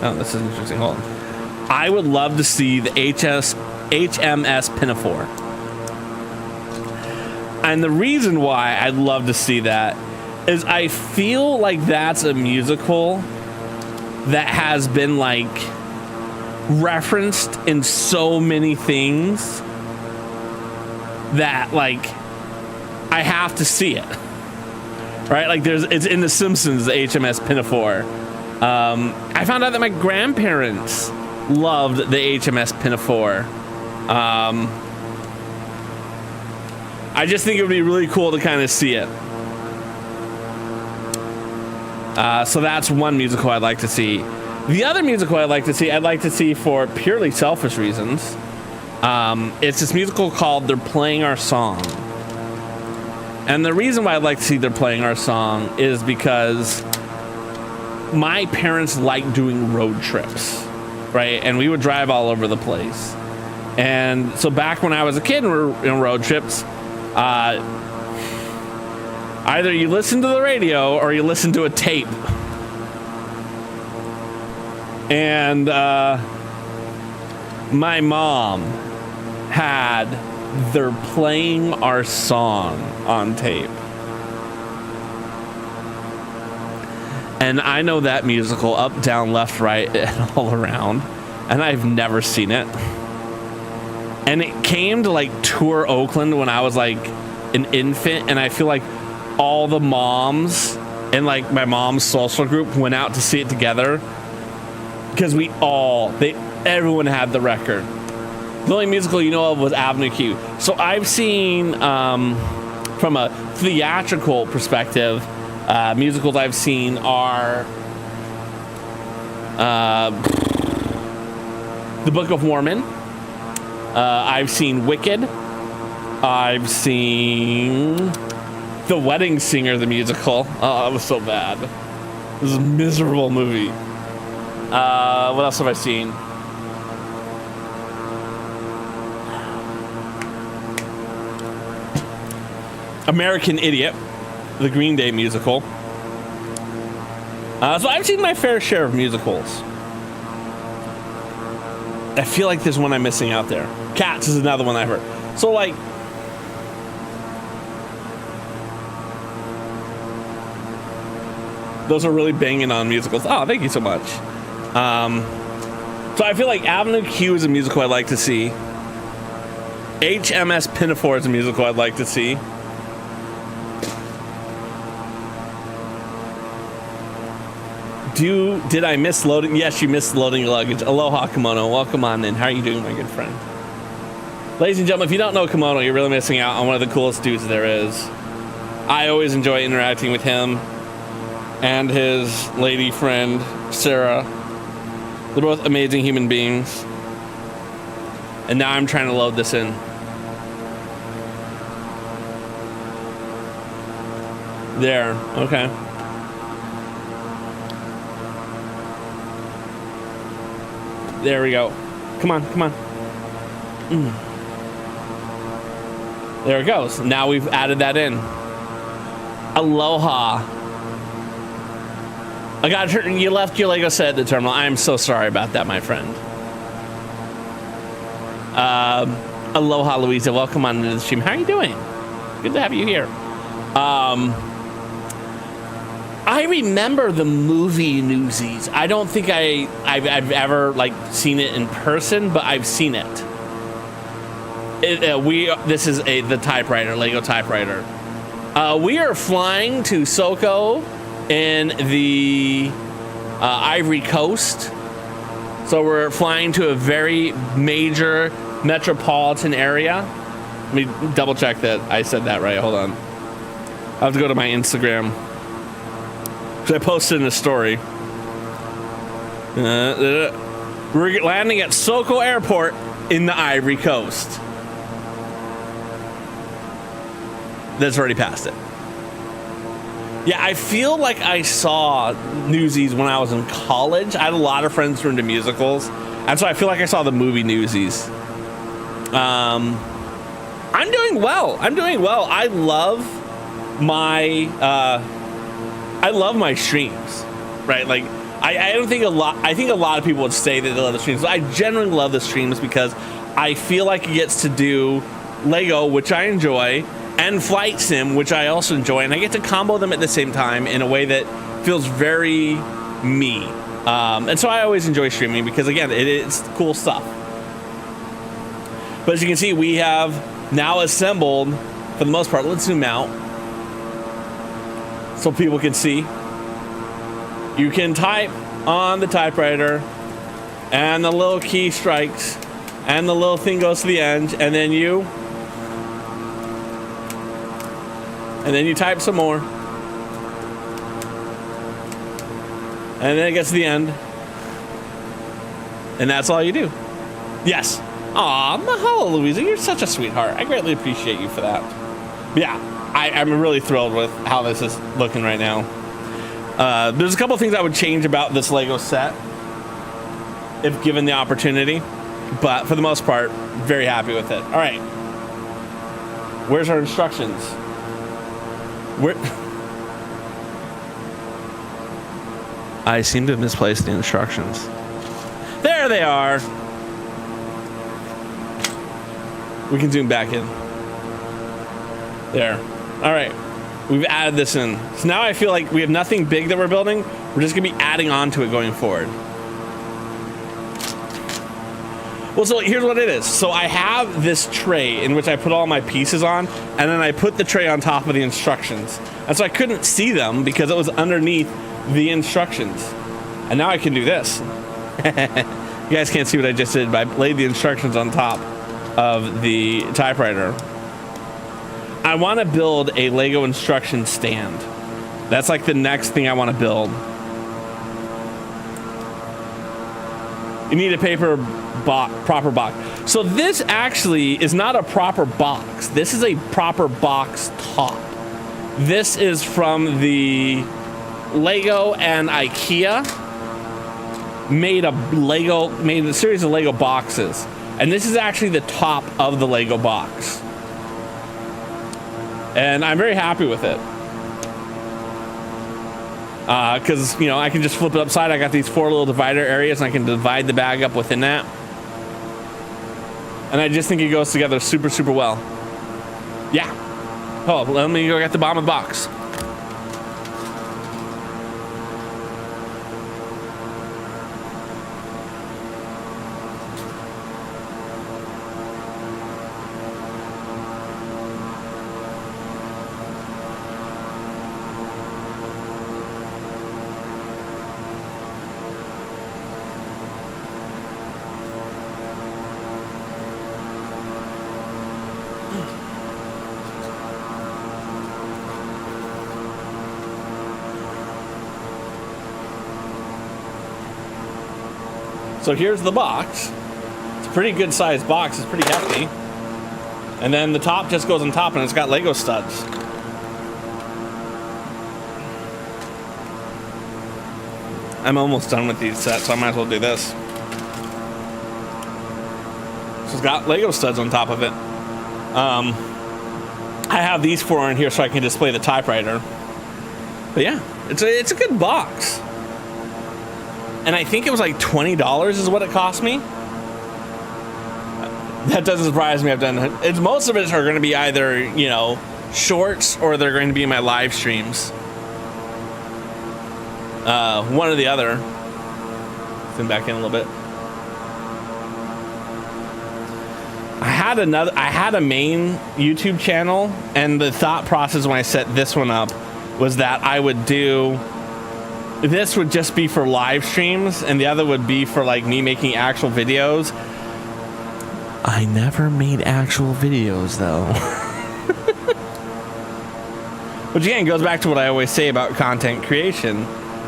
Oh, this is interesting. Hold on. I would love to see the HMS Pinafore. And the reason why I'd love to see that is I feel like that's a musical that has been like referenced in so many things that like I have to see it. Right? Like it's in The Simpsons, the HMS Pinafore. I found out that my grandparents loved the HMS Pinafore. I just think it would be really cool to kind of see it. So that's one musical I'd like to see. The other musical I'd like to see for purely selfish reasons. It's this musical called They're Playing Our Song. And the reason why I'd like to see They're Playing Our Song is because my parents like doing road trips, right? And we would drive all over the place. And so back when I was a kid and we were in road trips, either you listen to the radio or you listen to a tape. And my mom had They're Playing Our Song on tape. And I know that musical up, down, left, right, and all around. And I've never seen it. And it came to like tour Oakland when I was like an infant. And I feel like all the moms in like my mom's social group went out to see it together. Because everyone had the record. The only musical you know of was Avenue Q. So I've seen, from a theatrical perspective, musicals I've seen are The Book of Mormon. I've seen Wicked. I've seen The Wedding Singer, the musical. Oh, that was so bad. This is a miserable movie. What else have I seen? American Idiot, the Green Day musical. So I've seen my fair share of musicals. I feel like there's one I'm missing out there. Cats is another one I've heard. So like, those are really banging on musicals. Oh, thank you so much. So I feel like Avenue Q is a musical I'd like to see. HMS Pinafore is a musical I'd like to see. Did I miss loading? Yes, you missed loading your luggage. Aloha, Kimono. Welcome on in. How are you doing, my good friend? Ladies and gentlemen, if you don't know Kimono, you're really missing out on one of the coolest dudes there is. I always enjoy interacting with him and his lady friend, Sarah. They're both amazing human beings. And now I'm trying to load this in. There, okay. There we go. Come on, come on. There it goes. Now we've added that in. Aloha. I got hurt. You left your Lego set at the terminal. I am so sorry about that, my friend. Aloha, Louisa. Welcome on into the stream. How are you doing? Good to have you here. I remember the movie Newsies. I don't think I've ever like seen it in person, but I've seen it. This is the typewriter, Lego typewriter. We are flying to Soko in the Ivory Coast. So we're flying to a very major metropolitan area. Let me double check that I said that right. Hold on. I have to go to my Instagram. Because I posted in a story. We're landing at Soko Airport in the Ivory Coast. That's already past it. Yeah, I feel like I saw Newsies when I was in college. I had a lot of friends who were into musicals. And so I feel like I saw the movie Newsies. I'm doing well. I'm doing well. I love my streams, right? Like, I don't think I think a lot of people would say that they love the streams, but I generally love the streams because I feel like it gets to do Lego, which I enjoy, and Flight Sim, which I also enjoy, and I get to combo them at the same time in a way that feels very me. And so I always enjoy streaming because, again, it's cool stuff. But as you can see, we have now assembled, for the most part. Let's zoom out so people can see. You can type on the typewriter, and the little key strikes, and the little thing goes to the end, and then you type some more, and then it gets to the end, and that's all you do. Yes. Aw, mahalo, Louisa. You're such a sweetheart. I greatly appreciate you for that. But yeah, I'm really thrilled with how this is looking right now. There's a couple things I would change about this Lego set if given the opportunity, but for the most part, very happy with it. All right. Where's our instructions? I seem to have misplaced the instructions. There they are. We can zoom back in. There. All right. We've added this in. So now I feel like we have nothing big that we're building. We're just going to be adding on to it going forward. Well, so here's what it is. So I have this tray in which I put all my pieces on, and then I put the tray on top of the instructions. And so I couldn't see them because it was underneath the instructions. And now I can do this. You guys can't see what I just did, but I laid the instructions on top of the typewriter. I want to build a Lego instruction stand. That's like the next thing I want to build. You need a proper box. So this actually is not a proper box. This is a proper box top. This is from the Lego and IKEA made a series of Lego boxes. And this is actually the top of the Lego box. And I'm very happy with it. Because, you know, I can just flip it upside. I got these 4 little divider areas, and I can divide the bag up within that. And I just think it goes together super, super well. Yeah. Oh, let me go get the bottom of the box. So here's the box. It's a pretty good sized box. It's pretty hefty. And then the top just goes on top and it's got Lego studs. I'm almost done with these sets, so I might as well do this. So it's got Lego studs on top of it. I have these four in here so I can display the typewriter. But yeah, it's a good box. And I think it was like $20 is what it cost me. That doesn't surprise me. Most of it are going to be either, you know, shorts or they're going to be my live streams. One or the other. Zoom back in a little bit. I had a main YouTube channel, and the thought process when I set this one up was that I would do this would just be for live streams, and the other would be for like me making actual videos. I never made actual videos though. Which again goes back to what I always say about content creation.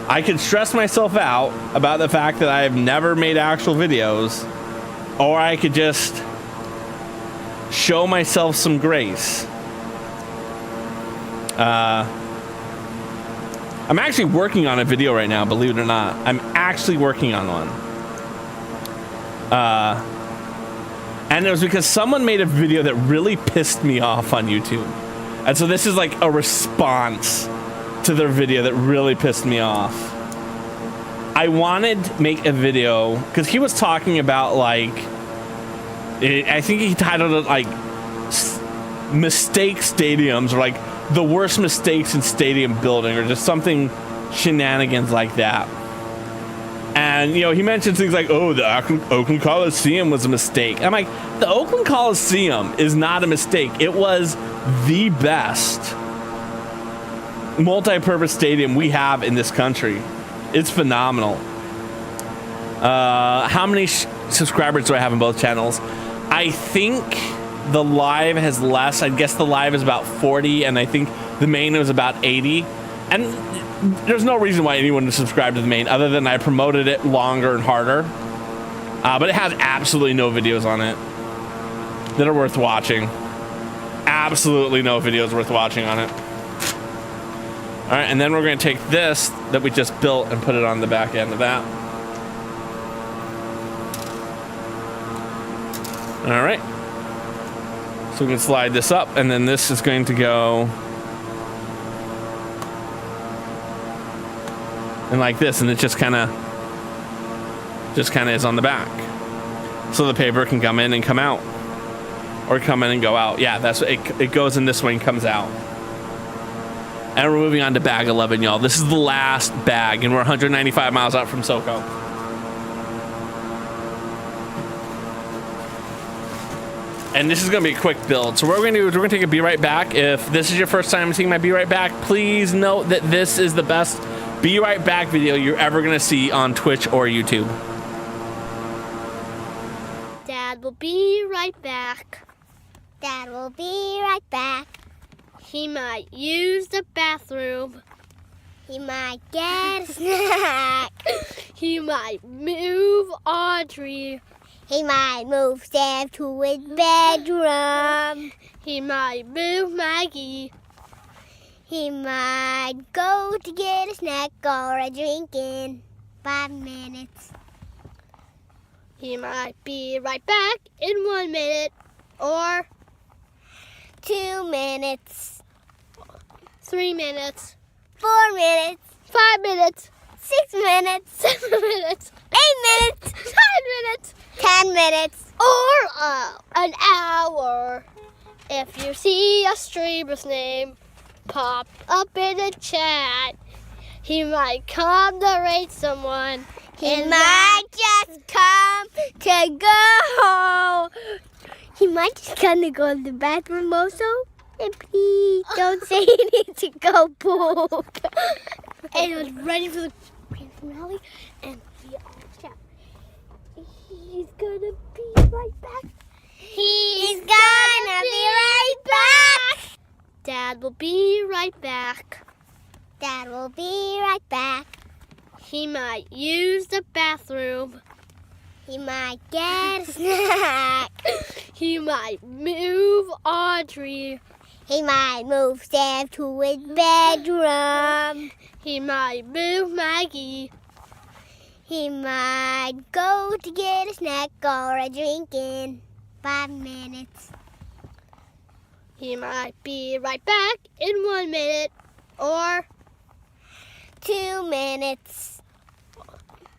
I could stress myself out about the fact that I have never made actual videos, or I could just show myself some grace. I'm actually working on a video right now, believe it or not. I'm actually working on one. And it was because someone made a video that really pissed me off on YouTube. And so this is like a response to their video that really pissed me off. I wanted to make a video because he was talking about like, I think he titled it like mistake stadiums, or like the worst mistakes in stadium building, or just something shenanigans like that. And, you know, he mentions things like, oh, the Oakland Coliseum was a mistake. I'm like, the Oakland Coliseum is not a mistake. It was the best multi-purpose stadium we have in this country. It's phenomenal. How many subscribers do I have on both channels? I think the live has less. I guess the live is about 40, and I think the main was about 80. And there's no reason why anyone would subscribe to the main other than I promoted it longer and harder. But it has absolutely no videos on it that are worth watching. Absolutely no videos worth watching on it. All right, and then we're going to take this that we just built and put it on the back end of that. All right. So we can slide this up, and then this is going to go and like this, and it just kind of is on the back. So the paper can come in and come out, or come in and go out. Yeah, that's it. It goes in this way and comes out. And we're moving on to bag 11, y'all. This is the last bag, and we're 195 miles out from Soko. And this is going to be a quick build. So what we're going to do is we're going to take a Be Right Back. If this is your first time seeing my Be Right Back, please note that this is the best Be Right Back video you're ever going to see on Twitch or YouTube. Dad will be right back. Dad will be right back. He might use the bathroom. He might get a snack. He might move Audrey. He might move Sam to his bedroom. He might move Maggie. He might go to get a snack or a drink in 5 minutes. He might be right back in 1 minute or 2 minutes, 3 minutes, 4 minutes, 5 minutes, 6 minutes, 7 minutes, 8 minutes, 9 minutes, 10 minutes, or an hour. If you see a streamer's name pop up in the chat, he might come to rate someone. He might just come to go. He might just come to go to the bathroom also. And please don't say he needs to go poop. And I was ready for the grand finale, and we all chat. He's gonna be right back. He's gonna be right back. Dad will be right back. Dad will be right back. He might use the bathroom. He might get a snack. He might move Audrey. He might move Sam to his bedroom. He might move Maggie. He might go to get a snack or a drink in 5 minutes. He might be right back in 1 minute or 2 minutes,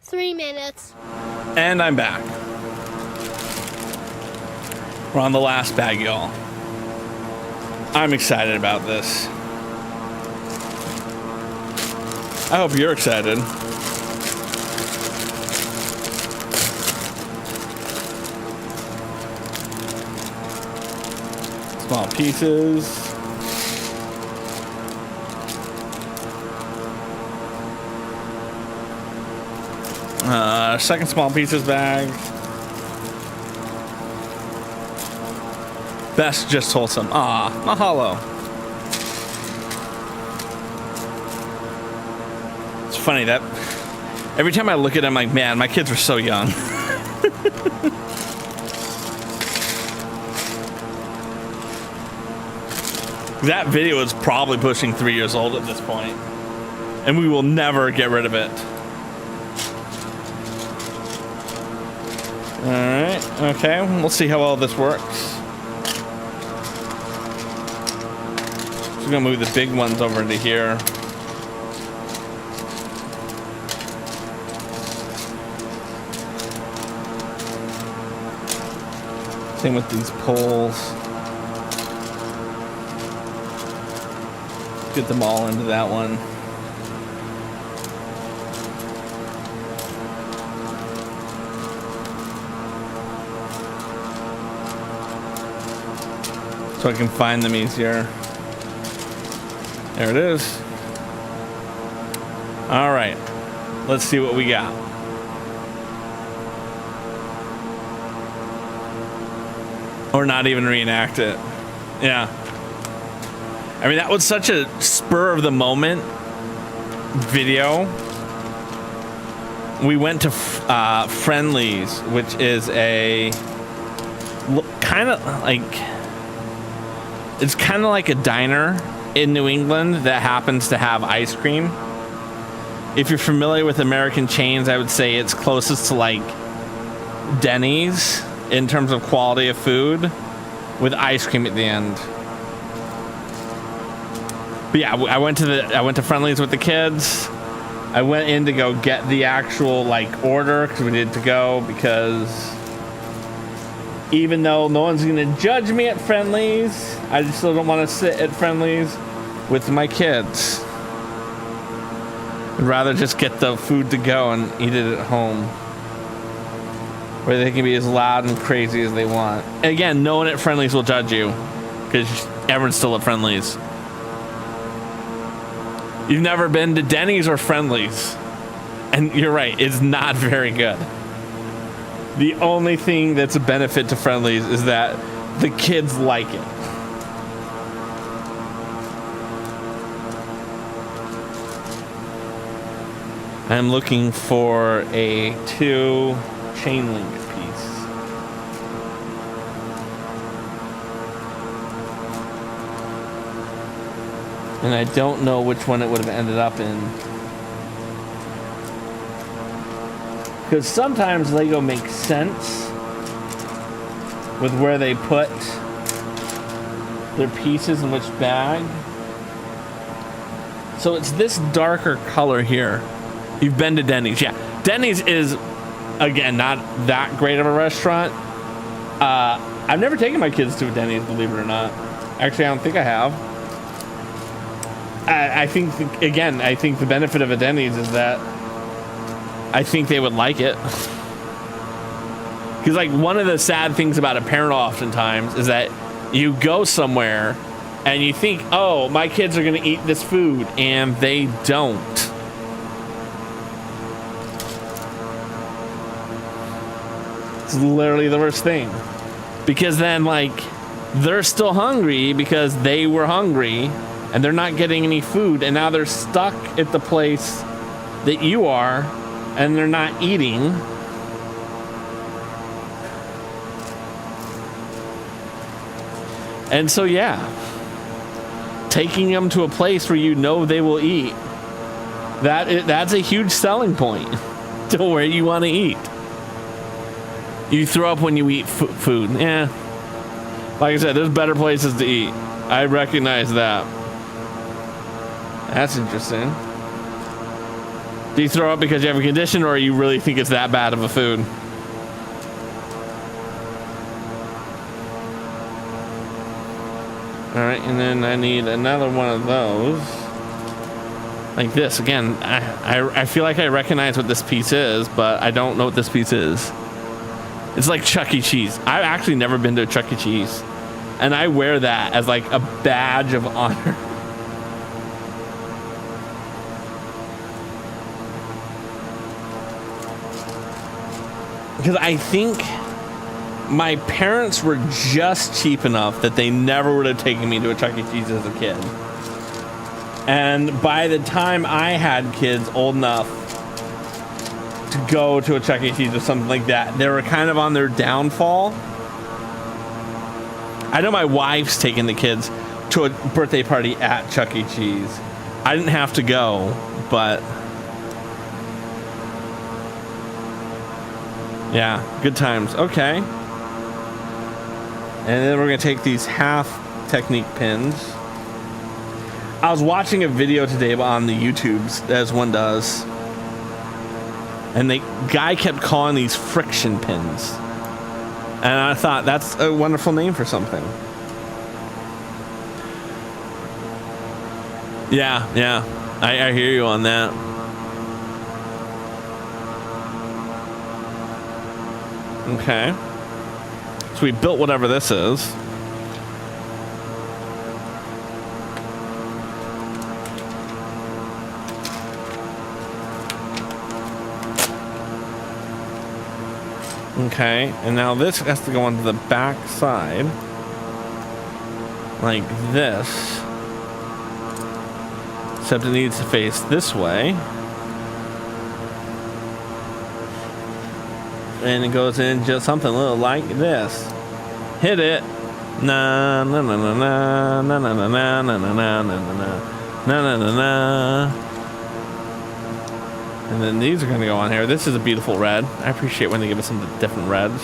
3 minutes. And I'm back. We're on the last bag, y'all. I'm excited about this. I hope you're excited. Small pieces. Second small pieces bag. Best just wholesome. Ah, mahalo. It's funny that every time I look at it, I'm like, man, my kids were so young. That video is probably pushing 3 years old at this point, and we will never get rid of it. All right, okay, we'll see how well this works. Just gonna move the big ones over into here. Same with these poles. Get them all into that one. So I can find them easier. There it is. All right, let's see what we got. Or not even reenact it. Yeah. I mean, that was such a spur of the moment video. We went to Friendly's, which is a kind of like, it's kind of like a diner in New England that happens to have ice cream. If you're familiar with American chains, I would say it's closest to like Denny's in terms of quality of food with ice cream at the end. But yeah, I went to Friendly's with the kids. I went in to go get the actual like order because we needed to go, because even though no one's gonna judge me at Friendly's, I just still don't want to sit at Friendly's with my kids. I'd rather just get the food to go and eat it at home, where they can be as loud and crazy as they want. And again, no one at Friendly's will judge you because everyone's still at Friendly's. You've never been to Denny's or Friendly's, and you're right, it's not very good. The only thing that's a benefit to Friendly's is that the kids like it. I'm looking for a 2 chain link piece. And I don't know which one it would have ended up in. Because sometimes LEGO makes sense with where they put their pieces in which bag. So it's this darker color here. You've been to Denny's. Yeah, Denny's is, again, not that great of a restaurant. I've never taken my kids to a Denny's, believe it or not. Actually, I don't think I have. I think, again, I think the benefit of a Denny's is that I think they would like it. Because, like, one of the sad things about a parent oftentimes is that you go somewhere and you think, oh, my kids are going to eat this food, and they don't. It's literally the worst thing. Because then, like, they're still hungry because they were hungry, and they're not getting any food, and now they're stuck at the place that you are, and they're not eating. And so, yeah, taking them to a place where you know they will eat, that's a huge selling point to where you want to eat. You throw up when you eat food. Yeah. Like I said, there's better places to eat. I recognize that. That's interesting. Do you throw up because you have a condition, or you really think it's that bad of a food? All right, and then I need another one of those. Like this. Again, I feel like I recognize what this piece is, but I don't know what this piece is. It's like Chuck E. Cheese. I've actually never been to a Chuck E. Cheese. And I wear that as like a badge of honor. Because I think my parents were just cheap enough that they never would have taken me to a Chuck E. Cheese as a kid. And by the time I had kids old enough to go to a Chuck E. Cheese or something like that, they were kind of on their downfall. I know my wife's taking the kids to a birthday party at Chuck E. Cheese. I didn't have to go, but yeah, good times. Okay. And then we're gonna take these half technique pins. I was watching a video today on the YouTubes, as one does, and the guy kept calling these friction pins. And I thought, that's a wonderful name for something. Yeah, I hear you on that. Okay. So we built whatever this is. Okay, and now this has to go onto the back side, like this, except it needs to face this way, and it goes in just something a little like this. Hit it. Na na na na na na na na na na na na na na na na. And then these are going to go on here. This is a beautiful red. I appreciate when they give us some different reds.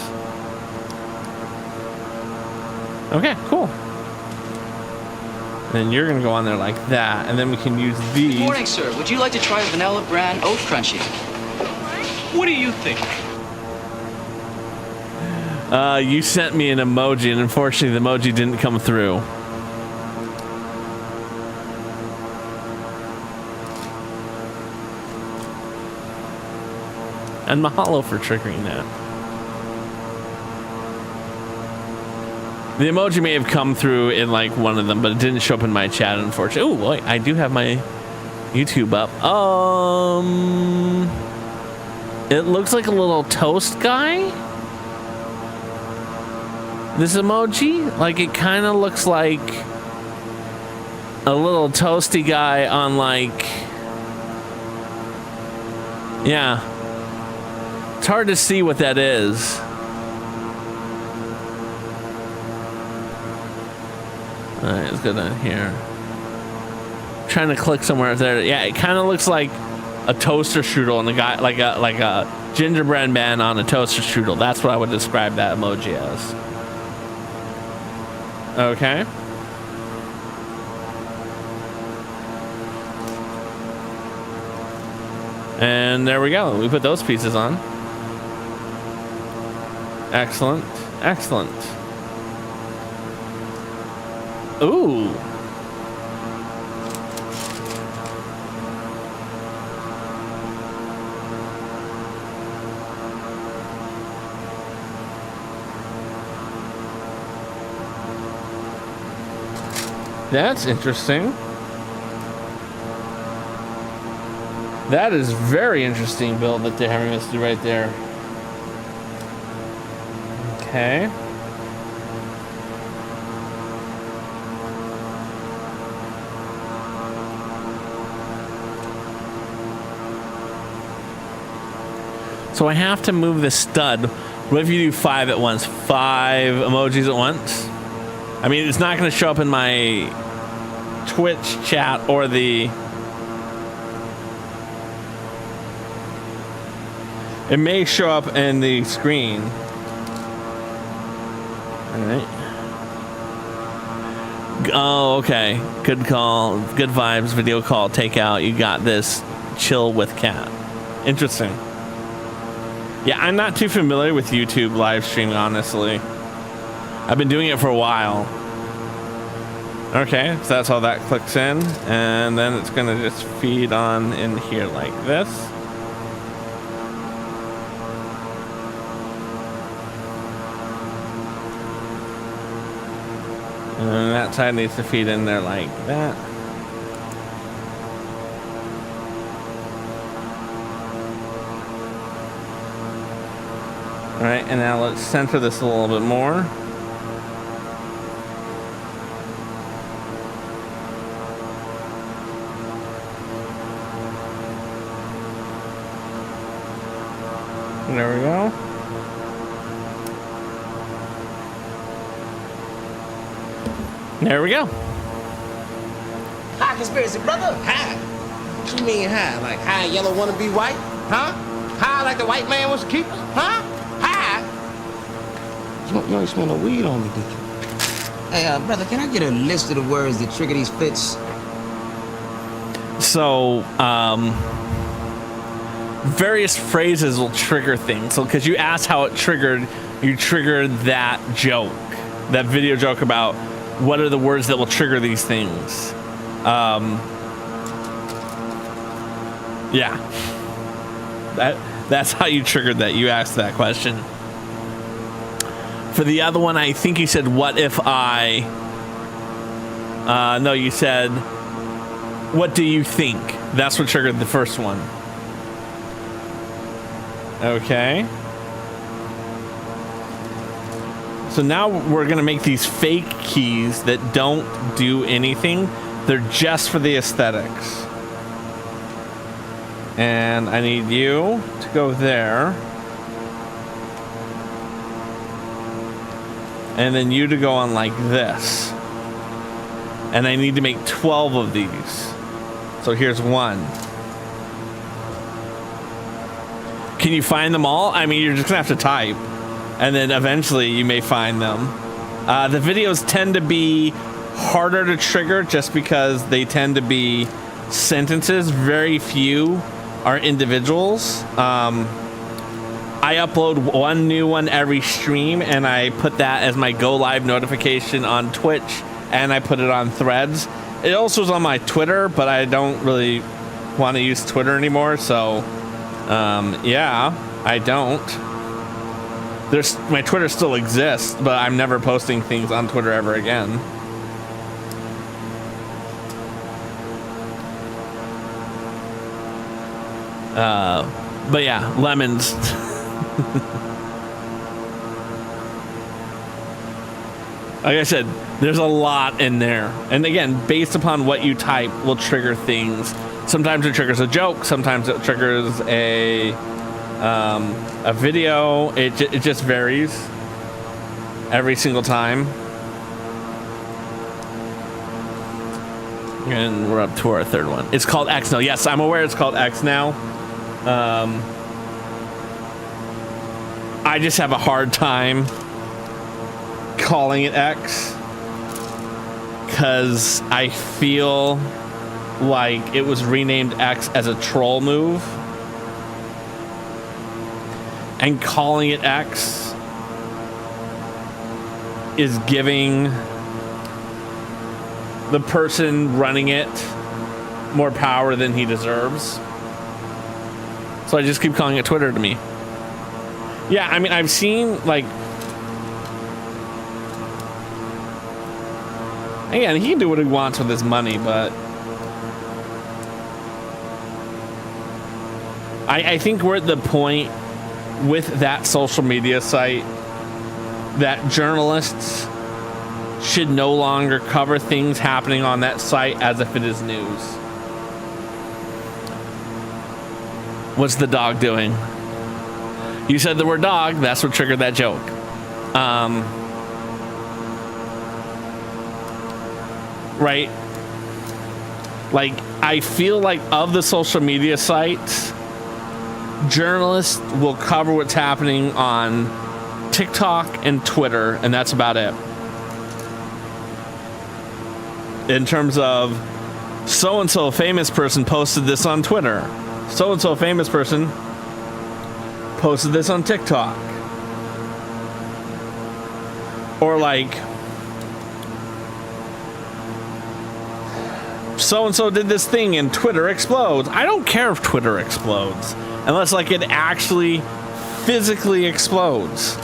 Okay, cool. And then you're going to go on there like that. And then we can use these. Good morning, sir. Would you like to try vanilla bran oat crunchy? What do you think? You sent me an emoji, and unfortunately the emoji didn't come through. And mahalo for triggering that. The emoji may have come through in like one of them, but it didn't show up in my chat, unfortunately. Oh, wait, I do have my YouTube up. It looks like a little toast guy. This emoji, like it kind of looks like a little toasty guy on like, yeah. It's hard to see what that is. All right, let's go down here. Trying to click somewhere there. Yeah, it kind of looks like a toaster strudel and the guy like a gingerbread man on a toaster strudel. That's what I would describe that emoji as. Okay. And there we go. We put those pieces on. Excellent. Excellent. Ooh. That's interesting. That is very interesting build that they're having us do right there. Okay. So I have to move the stud. What if you do 5 at once? 5 emojis at once? I mean, it's not going to show up in my Twitch chat or the... It may show up in the screen. All right. Oh, okay. Good call. Good vibes. Video call. Takeout. You got this. Chill with cat. Interesting. Yeah, I'm not too familiar with YouTube live streaming, honestly. I've been doing it for a while. Okay, so that's how that clicks in. And then it's going to just feed on in here like this. And that side needs to feed in there like that. All right, and now let's center this a little bit more. There we go. There we go. Hi, conspiracy brother. Hi. What you mean hi? Like high yellow wanna be white? Huh? High like the white man wants to keep us? Huh? Hi. You ain't smell no weed on me, did you? Hey, brother, can I get a list of the words that trigger these fits? So, various phrases will trigger things. So, because you asked how it triggered, you triggered that joke, that video joke about what are the words that will trigger these things. Yeah, that's how you triggered that. You asked that question. For the other one, I think you said, "What if I?" No, you said, "What do you think?" That's what triggered the first one. Okay. So now we're gonna make these fake keys that don't do anything. They're just for the aesthetics. And I need you to go there. And then you to go on like this. And I need to make 12 of these. So here's one. Can you find them all? I mean, you're just gonna have to type. And then eventually you may find them. The videos tend to be harder to trigger just because they tend to be sentences. Very few are individuals. I upload one new one every stream, and I put that as my go live notification on Twitch, and I put it on Threads. It also is on my Twitter, but I don't really want to use Twitter anymore, so yeah, I don't. My Twitter still exists, but I'm never posting things on Twitter ever again. But yeah, lemons. Like I said, there's a lot in there. And again, based upon what you type will trigger things. Sometimes it triggers a joke, sometimes it triggers a video. It just varies every single time. And we're up to our third one. It's called X now. Yes, I'm aware it's called X now. I just have a hard time calling it X because I feel like it was renamed X as a troll move. And calling it X is giving the person running it more power than he deserves. So I just keep calling it Twitter to me. Yeah, I mean, I've seen, like... Again, he can do what he wants with his money, but... I think we're at the point with that social media site that journalists should no longer cover things happening on that site as if it is news. What's the dog doing? You said the word dog, that's what triggered that joke. right? Like, I feel like of the social media sites, journalists will cover what's happening on TikTok and Twitter, and that's about it. In terms of so-and-so famous person posted this on Twitter. So-and-so famous person posted this on TikTok. Or like, so-and-so did this thing and Twitter explodes. I don't care if Twitter explodes unless like it actually physically explodes.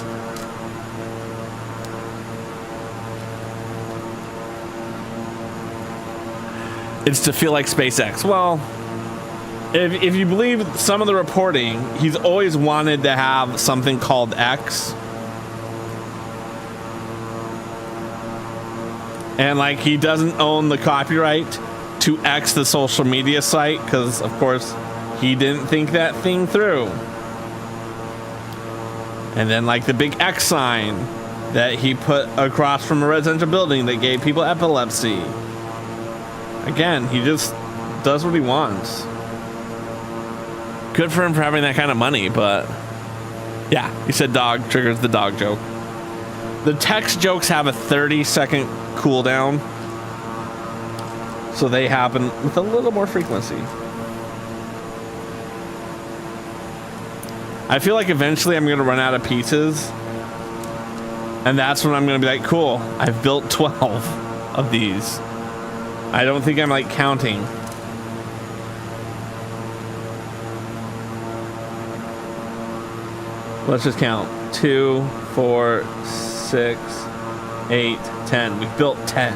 It's to feel like SpaceX. Well, if you believe some of the reporting, he's always wanted to have something called X. And like, he doesn't own the copyright to X, the social media site, because of course he didn't think that thing through. And then like the big X sign that he put across from a residential building that gave people epilepsy. Again, he just does what he wants. Good for him for having that kind of money, but yeah, he said dog triggers the dog joke. The text jokes have a 30-second cooldown, so they happen with a little more frequency. I feel like eventually I'm going to run out of pieces, and that's when I'm going to be like, cool, I've built 12 of these. I don't think I'm like counting. Let's just count. 2, 4, 6, 8, 10. We've built 10.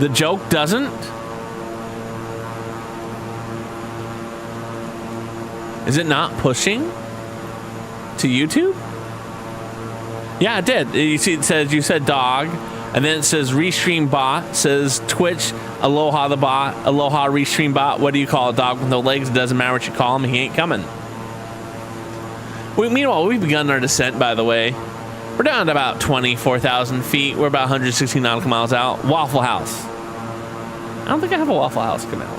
The joke doesn't? Is it not pushing to YouTube? Yeah, it did. You see, it says, you said dog, and then it says restream bot, says Twitch, aloha the bot, aloha restream bot. What do you call a dog with no legs? It doesn't matter what you call him, he ain't coming. Meanwhile, we've begun our descent, by the way. We're down to about 24,000 feet. We're about 160 nautical miles out. Waffle House. I don't think I have a Waffle House come out.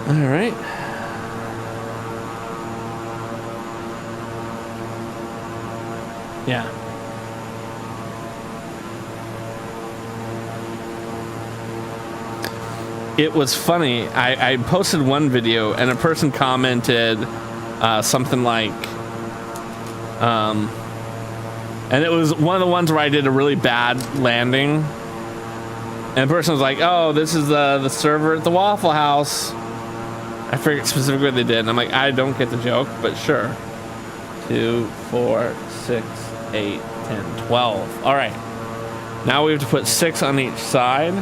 All right. Yeah. It was funny. I posted one video and a person commented something like, and it was one of the ones where I did a really bad landing. And the person was like, oh, this is the server at the Waffle House. I forget specifically what they did. And I'm like, I don't get the joke, but sure. 2, 4, 6, 8, 10, 12. All right. Now we have to put 6 on each side.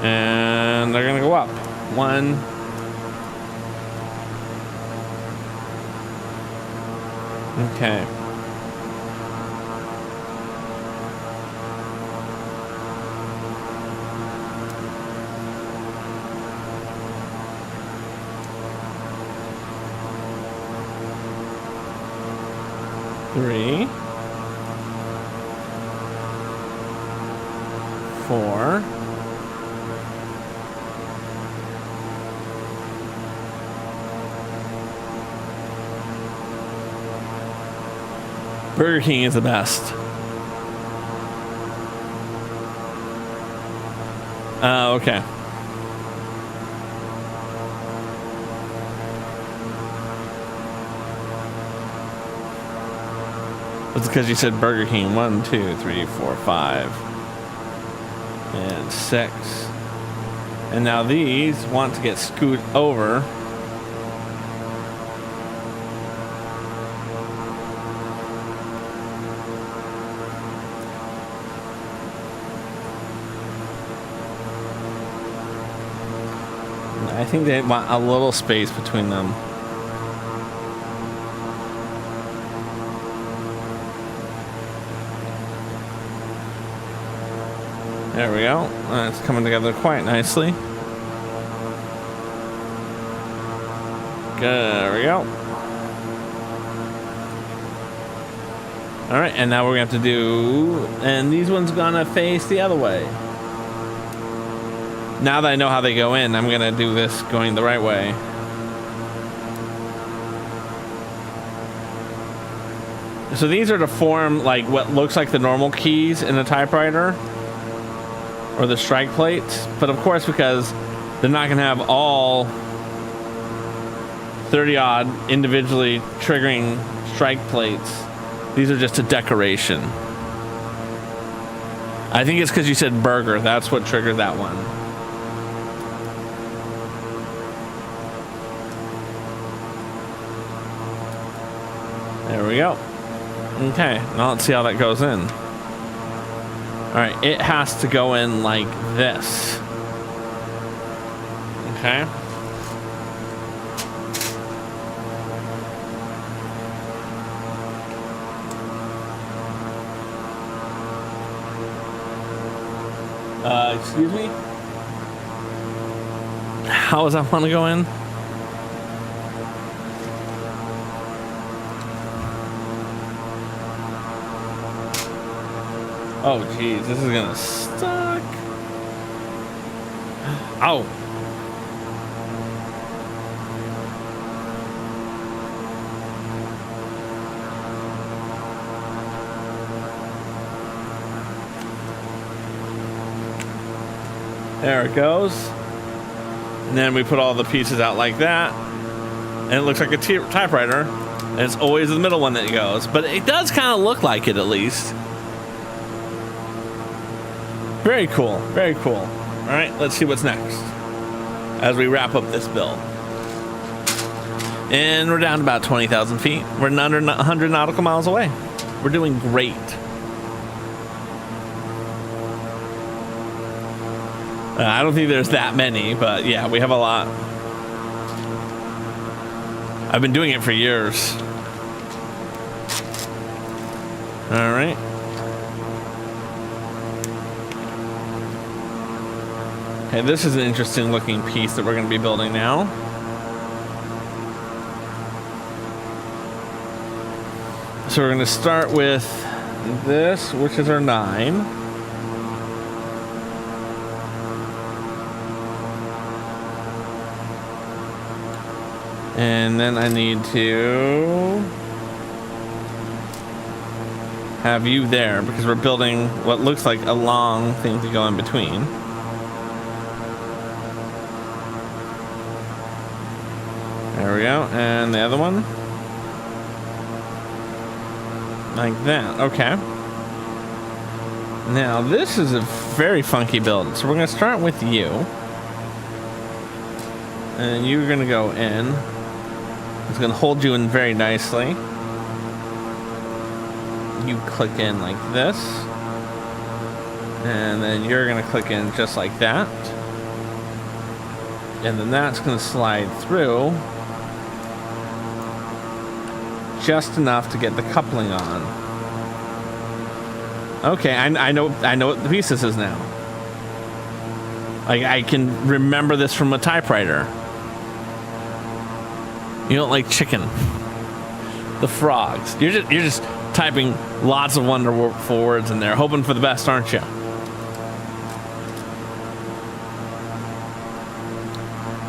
And they're going to go up. 1. Okay. Three, 4, 5. Burger King is the best. Okay. It's because you said Burger King. 1, 2, 3, 4, 5, and 6. And now these want to get scooted over. I think they want a little space between them. There we go. It's coming together quite nicely. There we go. All right, and now we're gonna have to do, and these ones gonna face the other way. Now that I know how they go in, I'm gonna do this going the right way. So these are to form like what looks like the normal keys in a typewriter or the strike plates, but of course, because they're not gonna have all 30 odd individually triggering strike plates, these are just a decoration. I think it's because you said burger. That's what triggered that one. There we go. Okay, now let's see how that goes in. All right, it has to go in like this. Okay. Excuse me? How does that want to go in? Oh, geez, this is gonna suck. Ow. There it goes. And then we put all the pieces out like that. And it looks like a typewriter. And it's always the middle one that goes. But it does kind of look like it, at least. Very cool. Very cool. All right, let's see what's next as we wrap up this build. And we're down to about 20,000 feet. We're under 100 nautical miles away. We're doing great. I don't think there's that many, but yeah, we have a lot. I've been doing it for years. All right. Okay, this is an interesting looking piece that we're going to be building now. So we're going to start with this, which is our 9. And then I need to have you there because we're building what looks like a long thing to go in between. There we go. And the other one. Like that. Okay. Now this is a very funky build. So we're going to start with you. And you're going to go in. It's going to hold you in very nicely. You click in like this. And then you're going to click in just like that. And then that's going to slide through just enough to get the coupling on. Okay, I know what the piece this is now. I can remember this from a typewriter. You don't like chicken. The frogs. You're just typing lots of wonderful words in there, hoping for the best, aren't you?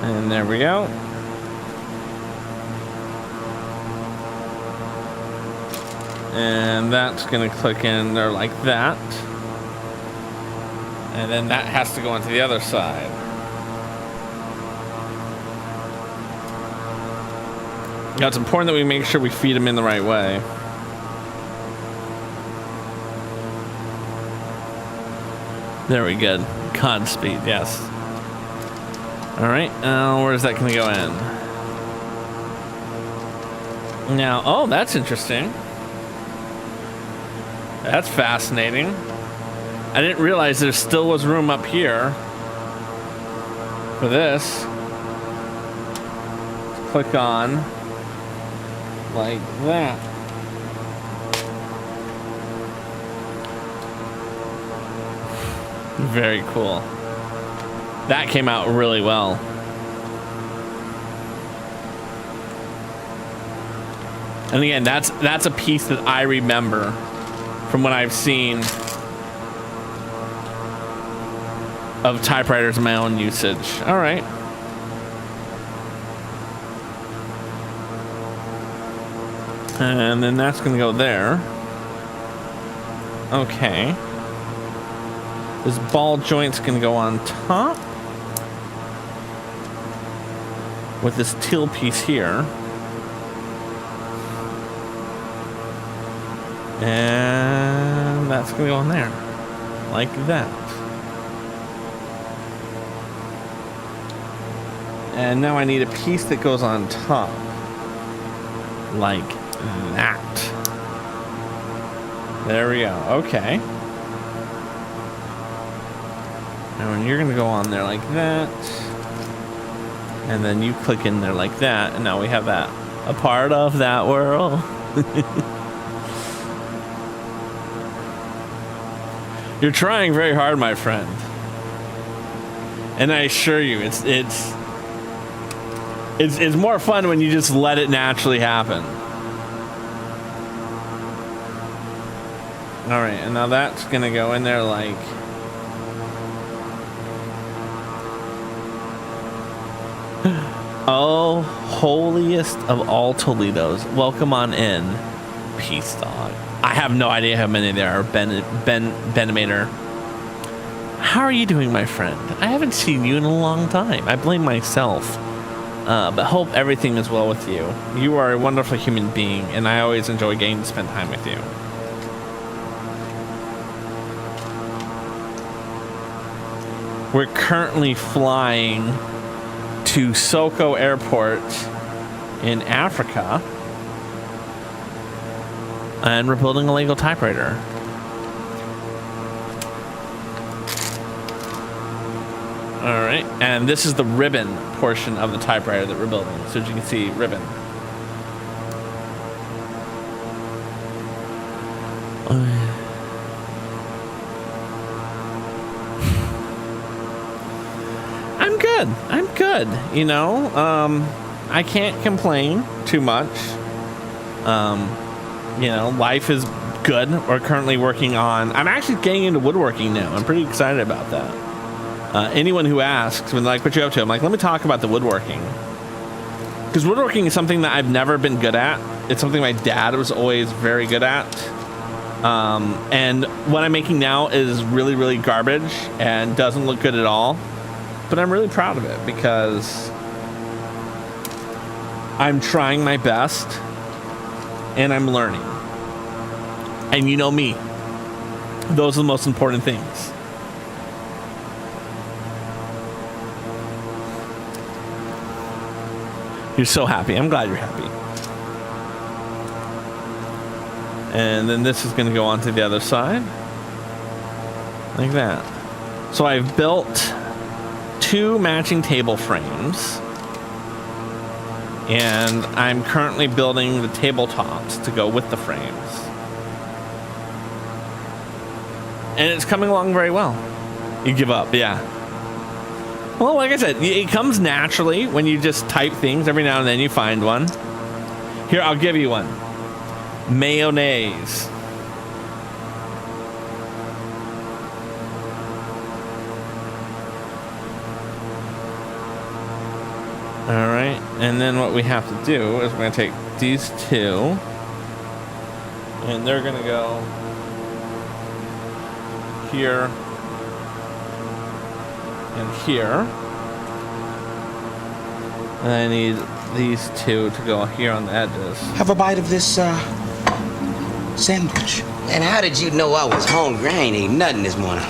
And there we go. And that's gonna click in there like that. And then that has to go into the other side. Now it's important that we make sure we feed them in the right way. There we go. Godspeed, yes. All right, where's that gonna go in? Now, oh, that's interesting. That's fascinating. I didn't realize there still was room up here for this. Click on like that. Very cool. That came out really well. And again, that's a piece that I remember from what I've seen of typewriters in my own usage. All right. And then that's going to go there. Okay. This ball joint's going to go on top with this teal piece here. And that's going to go on there. Like that. And now I need a piece that goes on top. Like that. There we go. Okay. And you're going to go on there like that. And then you click in there like that. And now we have that. A part of that world. You're trying very hard, my friend. And I assure you, it's more fun when you just let it naturally happen. All right, and now that's gonna go in there like. Oh, holiest of all Toledos, welcome on in, Peace Dog. I have no idea how many there are. Benimator. How are you doing, my friend? I haven't seen you in a long time. I blame myself. But hope everything is well with you. You are a wonderful human being, and I always enjoy getting to spend time with you. We're currently flying to Soko Airport in Africa. And we're building a LEGO typewriter. All right, and this is the ribbon portion of the typewriter that we're building. So as you can see, ribbon. I'm good. I'm good. You know, I can't complain too much. You know, life is good. We're currently working on. I'm actually getting into woodworking now. I'm pretty excited about that. Anyone who asks, when like, what you up to? I'm like, let me talk about the woodworking. Because woodworking is something that I've never been good at. It's something my dad was always very good at. And what I'm making now is really, really garbage and doesn't look good at all. But I'm really proud of it because I'm trying my best and I'm learning. And you know me. Those are the most important things. You're so happy. I'm glad you're happy. And then this is going to go on to the other side. Like that. So I've built 2 matching table frames. And I'm currently building the tabletops to go with the frames. And it's coming along very well. You give up, yeah. Well, like I said, it comes naturally when you just type things. Every now and then you find one. Here, I'll give you one. Mayonnaise. All right, and then what we have to do is we're going to take these 2, and they're going to go here and here. And I need these 2 to go here on the edges. Have a bite of this sandwich. And how did you know I was hungry? I ain't ate nothing this morning.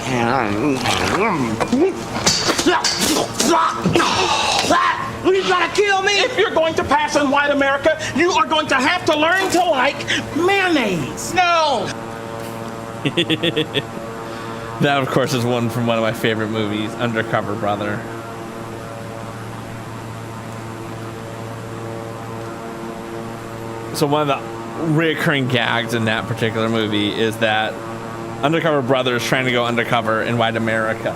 You trying to kill me? If you're going to pass in white America, you are going to have to learn to like mayonnaise. No! That, of course, is one from one of my favorite movies, Undercover Brother. So one of the recurring gags in that particular movie is that undercover brother is trying to go undercover in white America.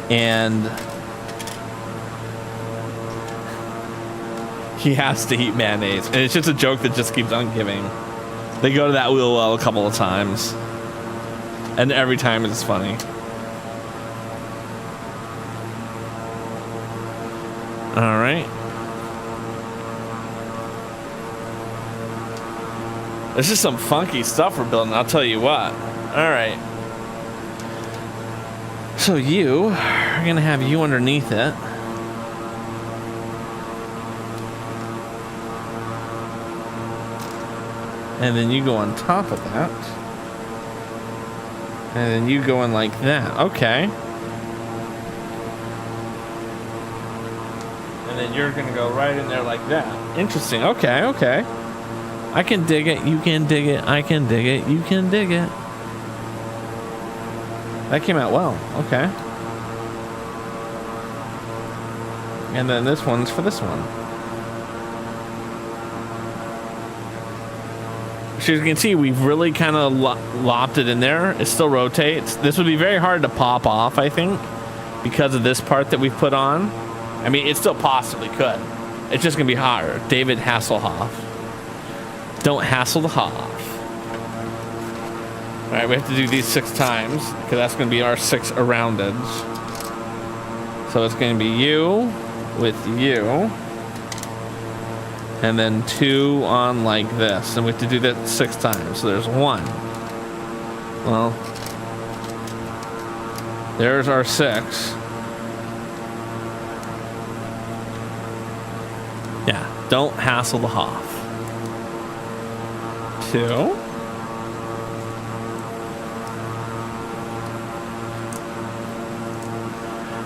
And he has to eat mayonnaise. And it's just a joke that just keeps on giving. They go to that wheel well a couple of times. And every time it's funny. All right. This is some funky stuff we're building, I'll tell you what. All right. So you are going to have you underneath it. And then you go on top of that. And then you go in like that. Okay. And then you're going to go right in there like that. Interesting. Okay, okay. I can dig it. You can dig it. I can dig it. You can dig it. That came out well. Okay. And then this one's for this one. So as you can see, we've really kind of lopped it in there. It still rotates. This would be very hard to pop off, I think, because of this part that we've put on. I mean, it still possibly could. It's just going to be harder. David Hasselhoff. Don't hassle the Hoff. All right, we have to do these 6 times because that's going to be our 6 aroundage. So it's going to be you with you. And then 2 on like this. And we have to do that 6 times. So there's 1. Well, there's our 6. Yeah, don't hassle the Hoff. 2.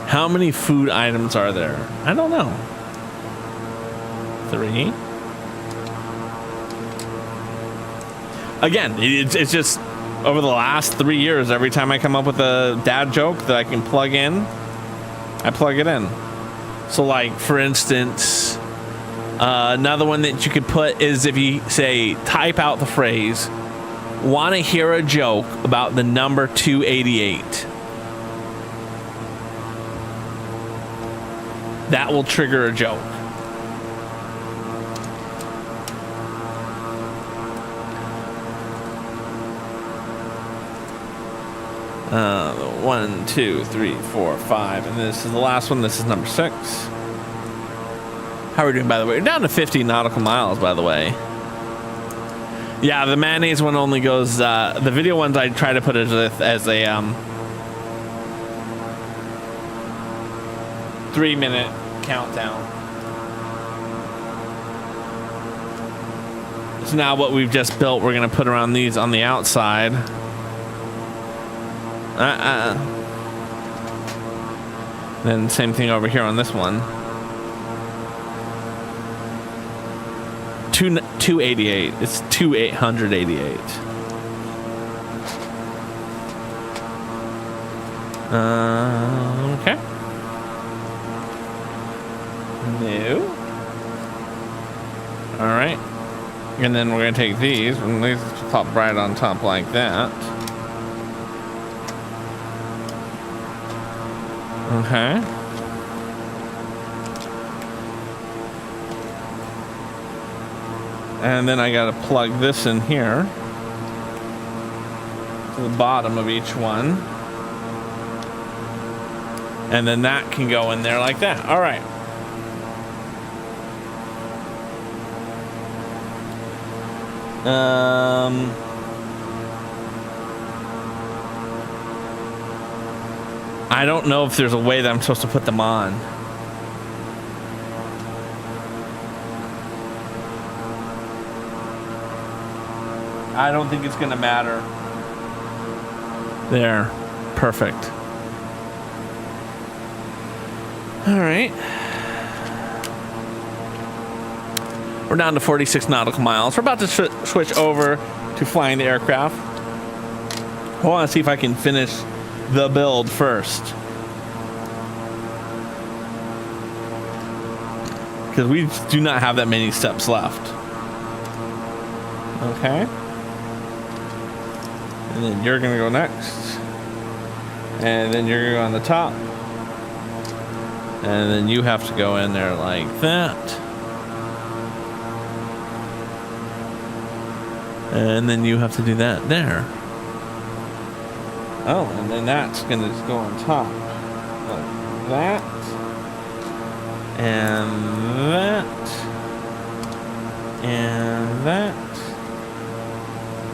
How many food items are there? I don't know. 3. Again, it's just over the last 3 years, every time I come up with a dad joke that I can plug in, I plug it in. So like, for instance, another one that you could put is if you say, type out the phrase, want to hear a joke about the number 288. That will trigger a joke. One, 2, 3, 4, 5, and this is the last one. This is number 6. How are we doing, by the way? We're down to 50 nautical miles, by the way. Yeah, the mayonnaise one only goes. The video ones I try to put as a 3-minute countdown. So now what we've just built, we're gonna put around these on the outside. Then same thing over here on this one. 288. It's 2888. Okay. No. All right. And then we're gonna take these and these pop right on top like that. Okay. And then I gotta plug this in here to the bottom of each one. And then that can go in there like that. All right. I don't know if there's a way that I'm supposed to put them on. I don't think it's gonna matter. There. Perfect. All right. We're down to 46 nautical miles. We're about to switch over to flying the aircraft. I want to see if I can finish the build first. Because we do not have that many steps left. Okay. And then you're gonna go next. And then you're gonna go on the top. And then you have to go in there like that. And then you have to do that there. Oh, and then that's gonna just go on top. Like that. And that. And that.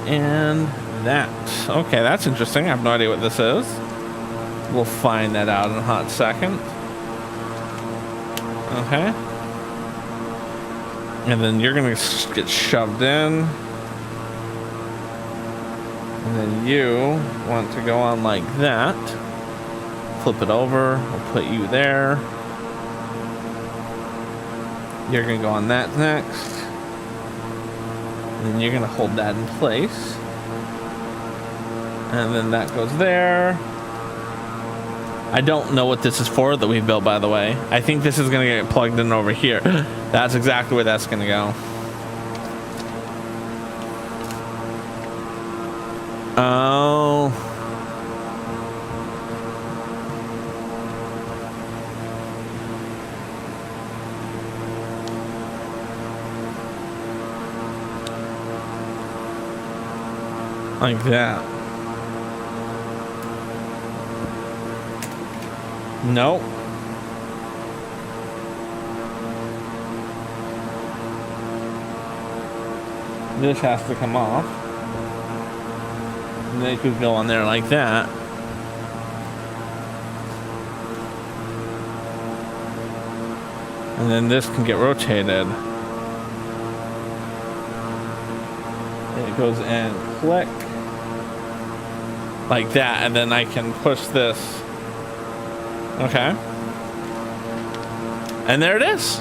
And that. Okay, that's interesting. I have no idea what this is. We'll find that out in a hot second. Okay. And then you're gonna get shoved in. And then you want to go on like that. Flip it over. We'll put you there. You're gonna go on that next. And then you're gonna hold that in place. And then that goes there. I don't know what this is for that we've built, by the way. I think this is gonna get plugged in over here. That's exactly where that's gonna go. Oh. Like that. Nope. This has to come off. And they could go on there like that. And then this can get rotated. And it goes and click. Like that. And then I can push this. Okay. And there it is.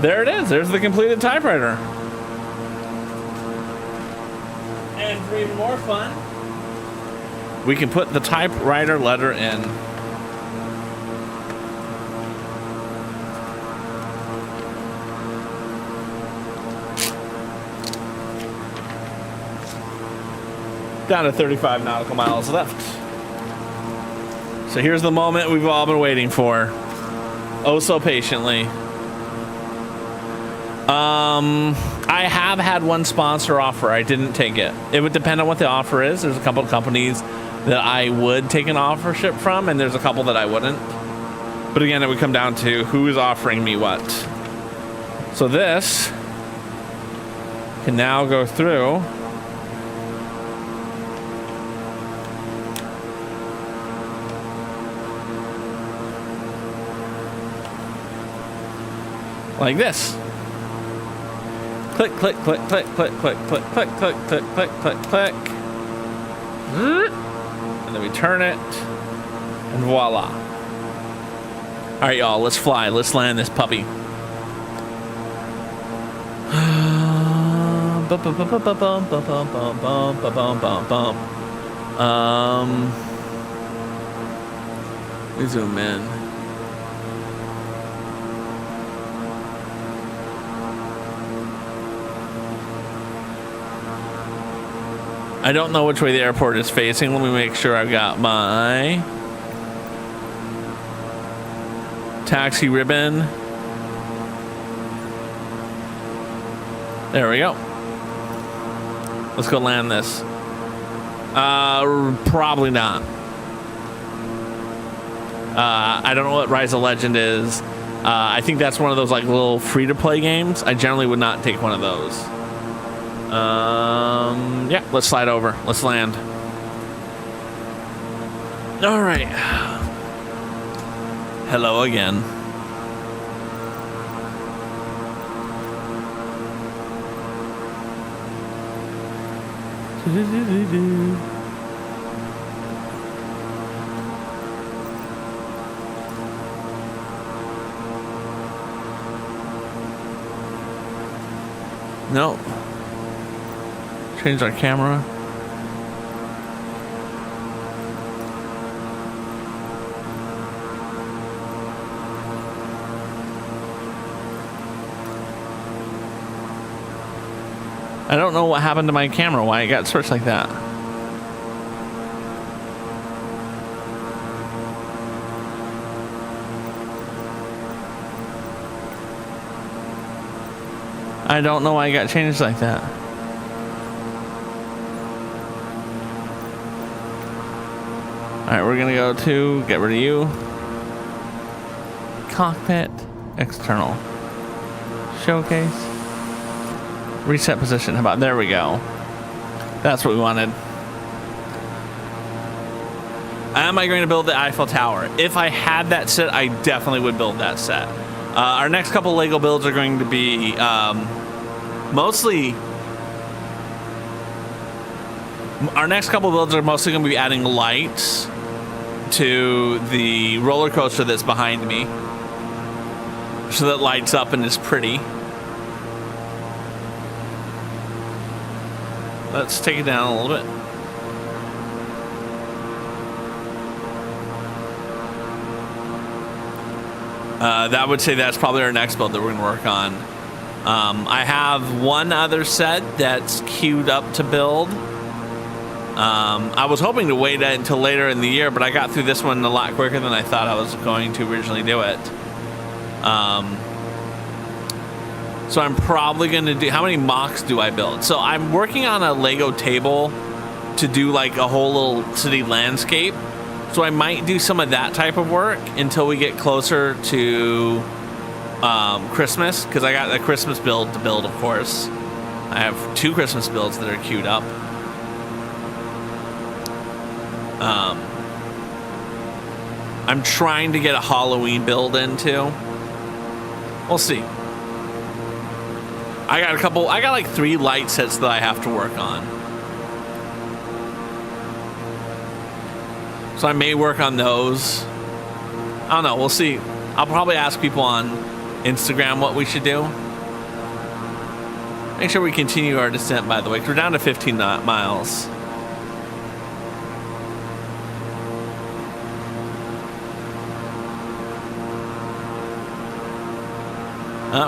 There it is. There's the completed typewriter. And for even more fun, we can put the typewriter letter in. Down to 35 nautical miles left. So here's the moment we've all been waiting for. Oh, so patiently. I have had one sponsor offer. I didn't take it. It would depend on what the offer is. There's a couple of companies that I would take an offership from, and there's a couple that I wouldn't. But again, it would come down to who is offering me what. So this can now go through. Like this. Click, click, click, click, click, click, click, click, click, click, click, click, click. And then we turn it. And voila. Alright, y'all, let's fly. Let's land this puppy. We zoom in. I don't know which way the airport is facing. Let me make sure I've got my taxi ribbon. There we go. Let's go land this. Probably not. I don't know what Rise of Legend is. I think that's one of those like little free-to-play games. I generally would not take one of those. Yeah, let's slide over. Let's land. All right. Hello again. No. Change our camera. I don't know what happened to my camera, why it got switched like that. I don't know why I got changed like that. Alright, we're gonna go to get rid of you. Cockpit, external. Showcase. Reset position. How about there we go. That's what we wanted. Am I going to build the Eiffel Tower? If I had that set, I definitely would build that set. Our next couple LEGO builds are going to be mostly going to be adding lights to the roller coaster that's behind me, so that lights up and is pretty. Let's take it down a little bit. That would say that's probably our next build that we're going to work on. I have one other set that's queued up to build. I was hoping to wait until later in the year, but I got through this one a lot quicker than I thought I was going to originally do it. So I'm probably going to do... How many mocks do I build? So I'm working on a Lego table to do like a whole little city landscape. So I might do some of that type of work until we get closer to Christmas, because I got a Christmas build to build, of course. I have 2 Christmas builds that are queued up. I'm trying to get a Halloween build into. We'll see. I got like 3 light sets that I have to work on. So I may work on those. I don't know, we'll see. I'll probably ask people on Instagram what we should do. Make sure we continue our descent, by the way, 'cause we're down to 15 miles.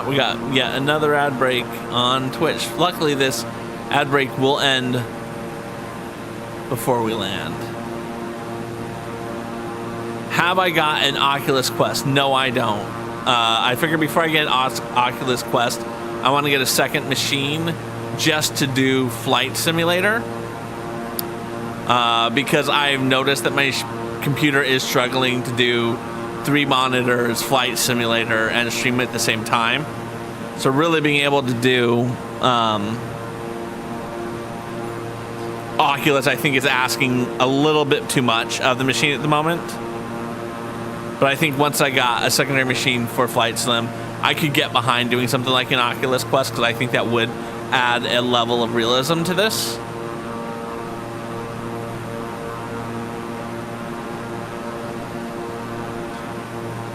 We got yet another ad break on Twitch. Luckily, this ad break will end before we land. Have I got an Oculus Quest? No, I don't. I figured before I get an Oculus Quest, I want to get a second machine just to do Flight Simulator. Because I've noticed that my computer is struggling to do 3 monitors, Flight Simulator, and stream at the same time. So really being able to do Oculus, I think, is asking a little bit too much of the machine at the moment. But I think once I got a secondary machine for Flight Sim, I could get behind doing something like an Oculus Quest, because I think that would add a level of realism to this.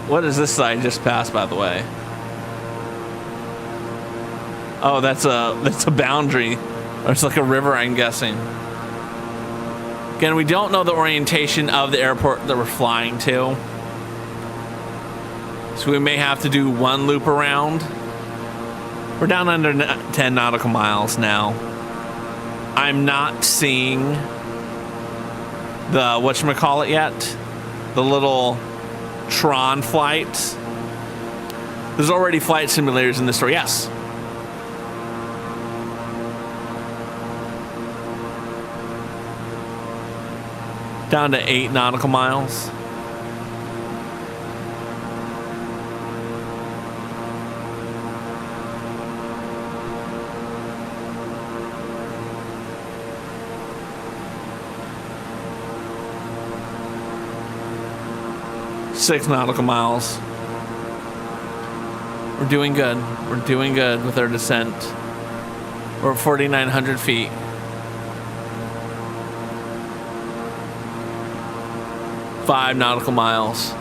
What is this side just passed, by the way? Oh, that's a boundary. Or it's like a river, I'm guessing. Again, we don't know the orientation of the airport that we're flying to. So we may have to do 1 loop around. We're down under 10 nautical miles now. I'm not seeing the whatchamacallit yet. The little Tron flight. There's already flight simulators in this store. Yes. Down to 8 nautical miles. Six nautical miles. We're doing good. We're doing good with our descent. We're at 4,900 feet. Five nautical miles.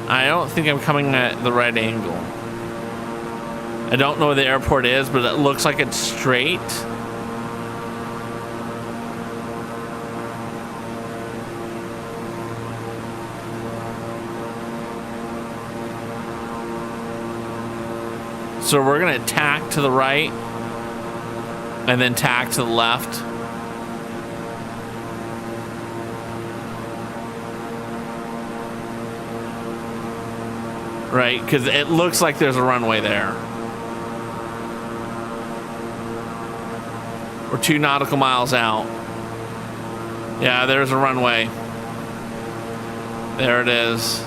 I don't think I'm coming at the right angle. I don't know where the airport is, but it looks like it's straight. So we're gonna tack to the right and then tack to the left. right? Because it looks like there's a runway there. We're 2 nautical miles out. Yeah, there's a runway. There it is.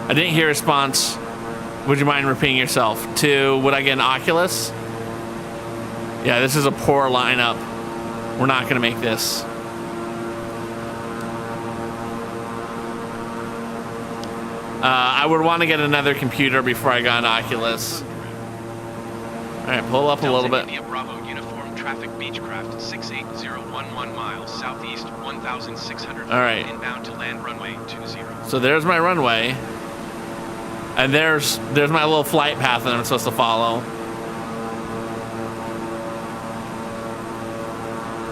I didn't hear a response. Would you mind repeating yourself? To, would I get an Oculus? Yeah, this is a poor lineup. We're not going to make this. I would want to get another computer before I got an Oculus. All right, pull up a little bit. India Bravo uniform traffic Beechcraft 68011 miles southeast 1,600 feet. All right. Inbound to land runway 20. So there's my runway. And there's my little flight path that I'm supposed to follow.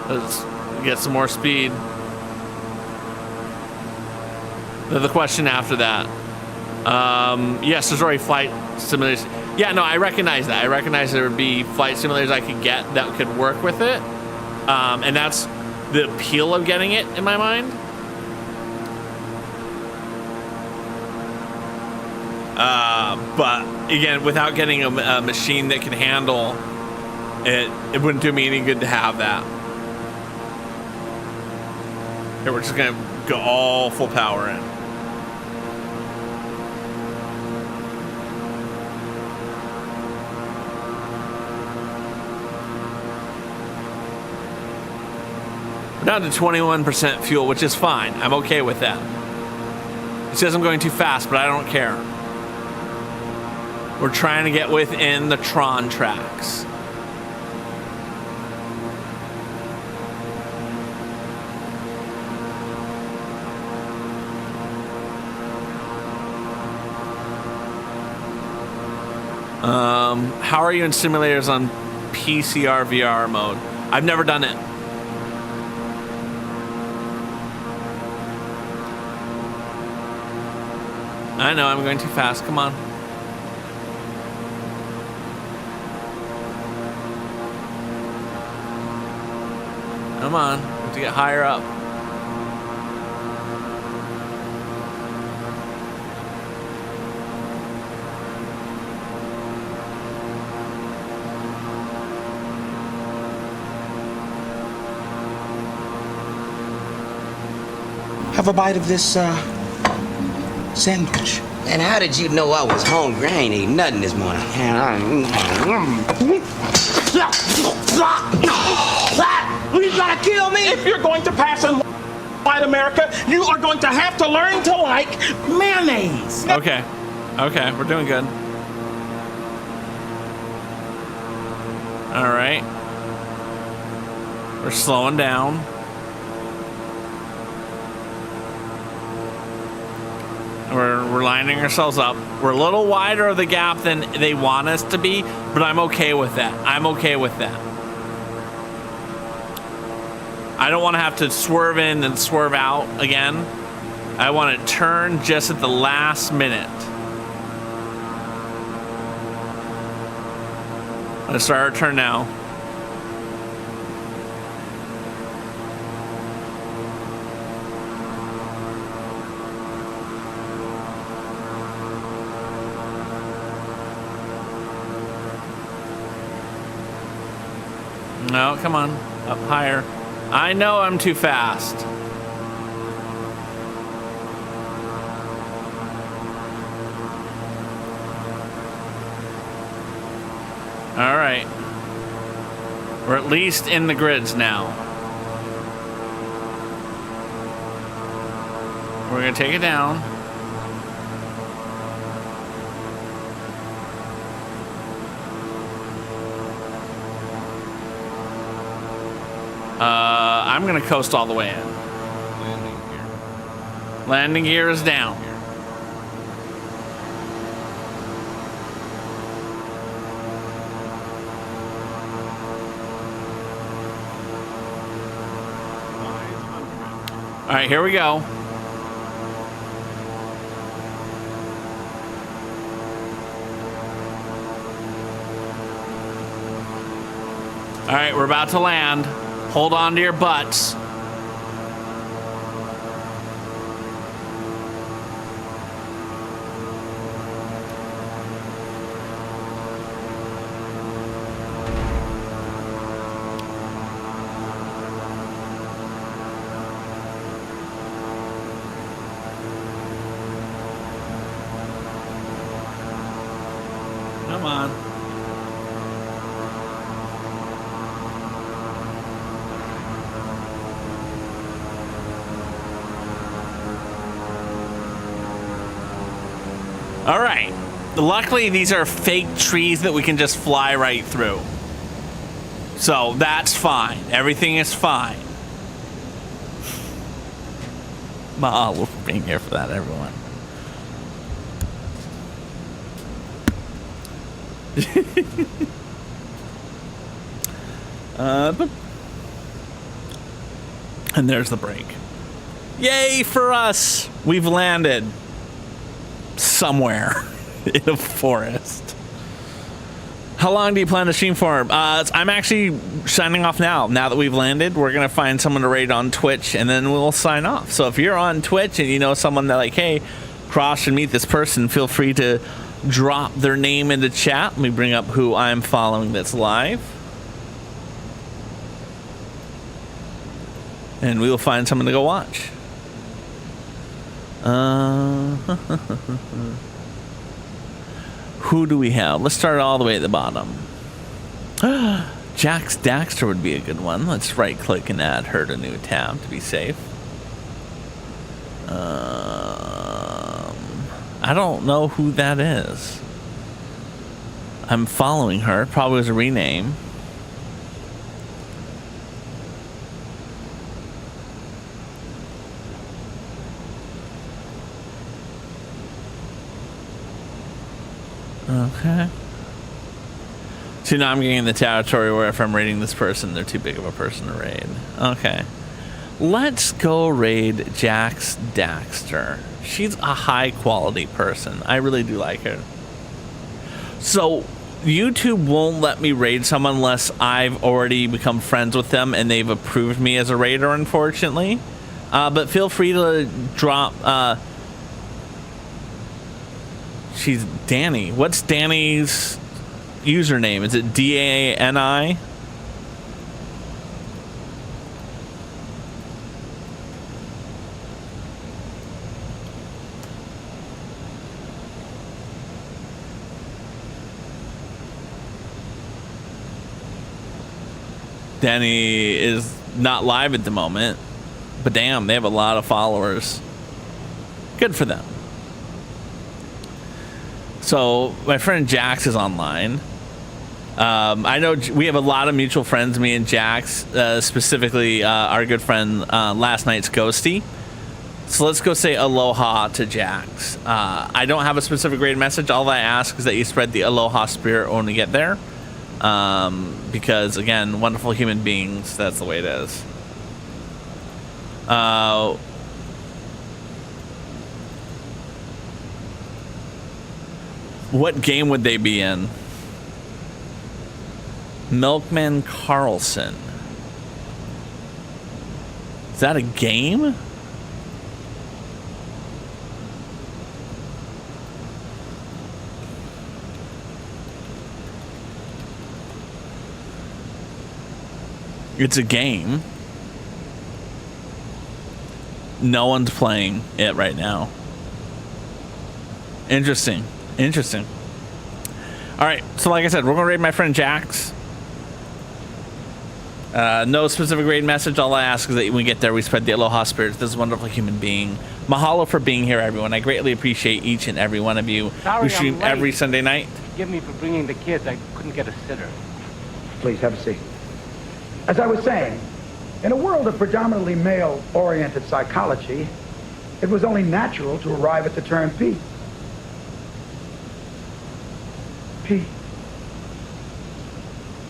Let's get some more speed. The question after that. Yes, there's already flight simulators. Yeah, no, I recognize that. I recognize there would be flight simulators I could get that could work with it. And that's the appeal of getting it in my mind. But again, without getting a machine that can handle it, it wouldn't do me any good to have that. Here, we're just gonna go all full power in. We're down to 21% fuel, which is fine. I'm okay with that. It says I'm going too fast, but I don't care. We're trying to get within the Tron tracks. How are you in simulators on PCR VR mode? I've never done it. I know I'm going too fast. Come on. Come on. We have to get higher up. Have a bite of this sandwich. And how did you know I was hungry? I ain't ate nothing this morning. You trying to kill me? If you're going to pass in white America, you are going to have to learn to like mayonnaise. Okay. Okay, we're doing good. All right. We're slowing down. We're lining ourselves up. We're a little wider of the gap than they want us to be, but I'm okay with that. I'm okay with that. I don't want to have to swerve in and swerve out again. I want to turn just at the last minute. Let's start our turn now. No, come on. Up higher. I know I'm too fast. All right. We're at least in the grids now. We're going to take it down. I'm going to coast all the way in. Landing gear is down. All right, here we go. All right, we're about to land. Hold on to your butts. Come on. All right. Luckily, these are fake trees that we can just fly right through. So that's fine. Everything is fine. Mahalo for being here for that, everyone. And there's the break. Yay for us! We've landed somewhere in a forest. How long do you plan to stream for? I'm actually signing off now. Now that we've landed, we're gonna find someone to raid on Twitch, and then we'll sign off. So if you're on Twitch and you know someone that like, hey, Cross should meet this person, feel free to drop their name into chat. Let me bring up who I'm following that's live. And we will find someone to go watch. Who do we have? Let's start all the way at the bottom. Jax Daxter would be a good one. Let's right click and add her to new tab to be safe. I don't know who that is. I'm following her. Probably was a rename. Okay. See, now I'm getting in the territory where if I'm raiding this person, they're too big of a person to raid. Okay. Let's go raid Jax Daxter. She's a high quality person. I really do like her. So, YouTube won't let me raid someone unless I've already become friends with them and they've approved me as a raider, unfortunately. But feel free to drop... She's Danny. What's Danny's username? Is it D-A-N-I? Danny is not live at the moment, but damn, they have a lot of followers. Good for them. So my friend Jax is online. I know we have a lot of mutual friends, me and Jax, specifically our good friend last night's Ghosty. So let's go say aloha to Jax. I don't have a specific raid message. All I ask is that you spread the aloha spirit when we get there. Because again, wonderful human beings, that's the way it is. What game would they be in? Milkman Carlson. Is that a game? It's a game. No one's playing it right now. Interesting. Interesting. All right, so like I said, we're gonna raid my friend Jax. No specific raid message. All I ask is that when we get there, we spread the aloha spirits. This wonderful human being. Mahalo for being here, everyone. I greatly appreciate each and every one of you. Sorry, we stream every Sunday night. Forgive me for bringing the kids. I couldn't get a sitter. Please have a seat. As I was saying, in a world of predominantly male-oriented psychology, it was only natural to arrive at the term P.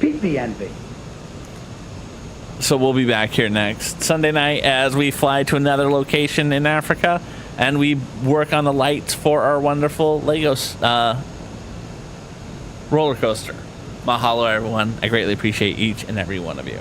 Pete the Envy. So we'll be back here next Sunday night as we fly to another location in Africa and we work on the lights for our wonderful LEGO roller coaster. Mahalo, everyone. I greatly appreciate each and every one of you.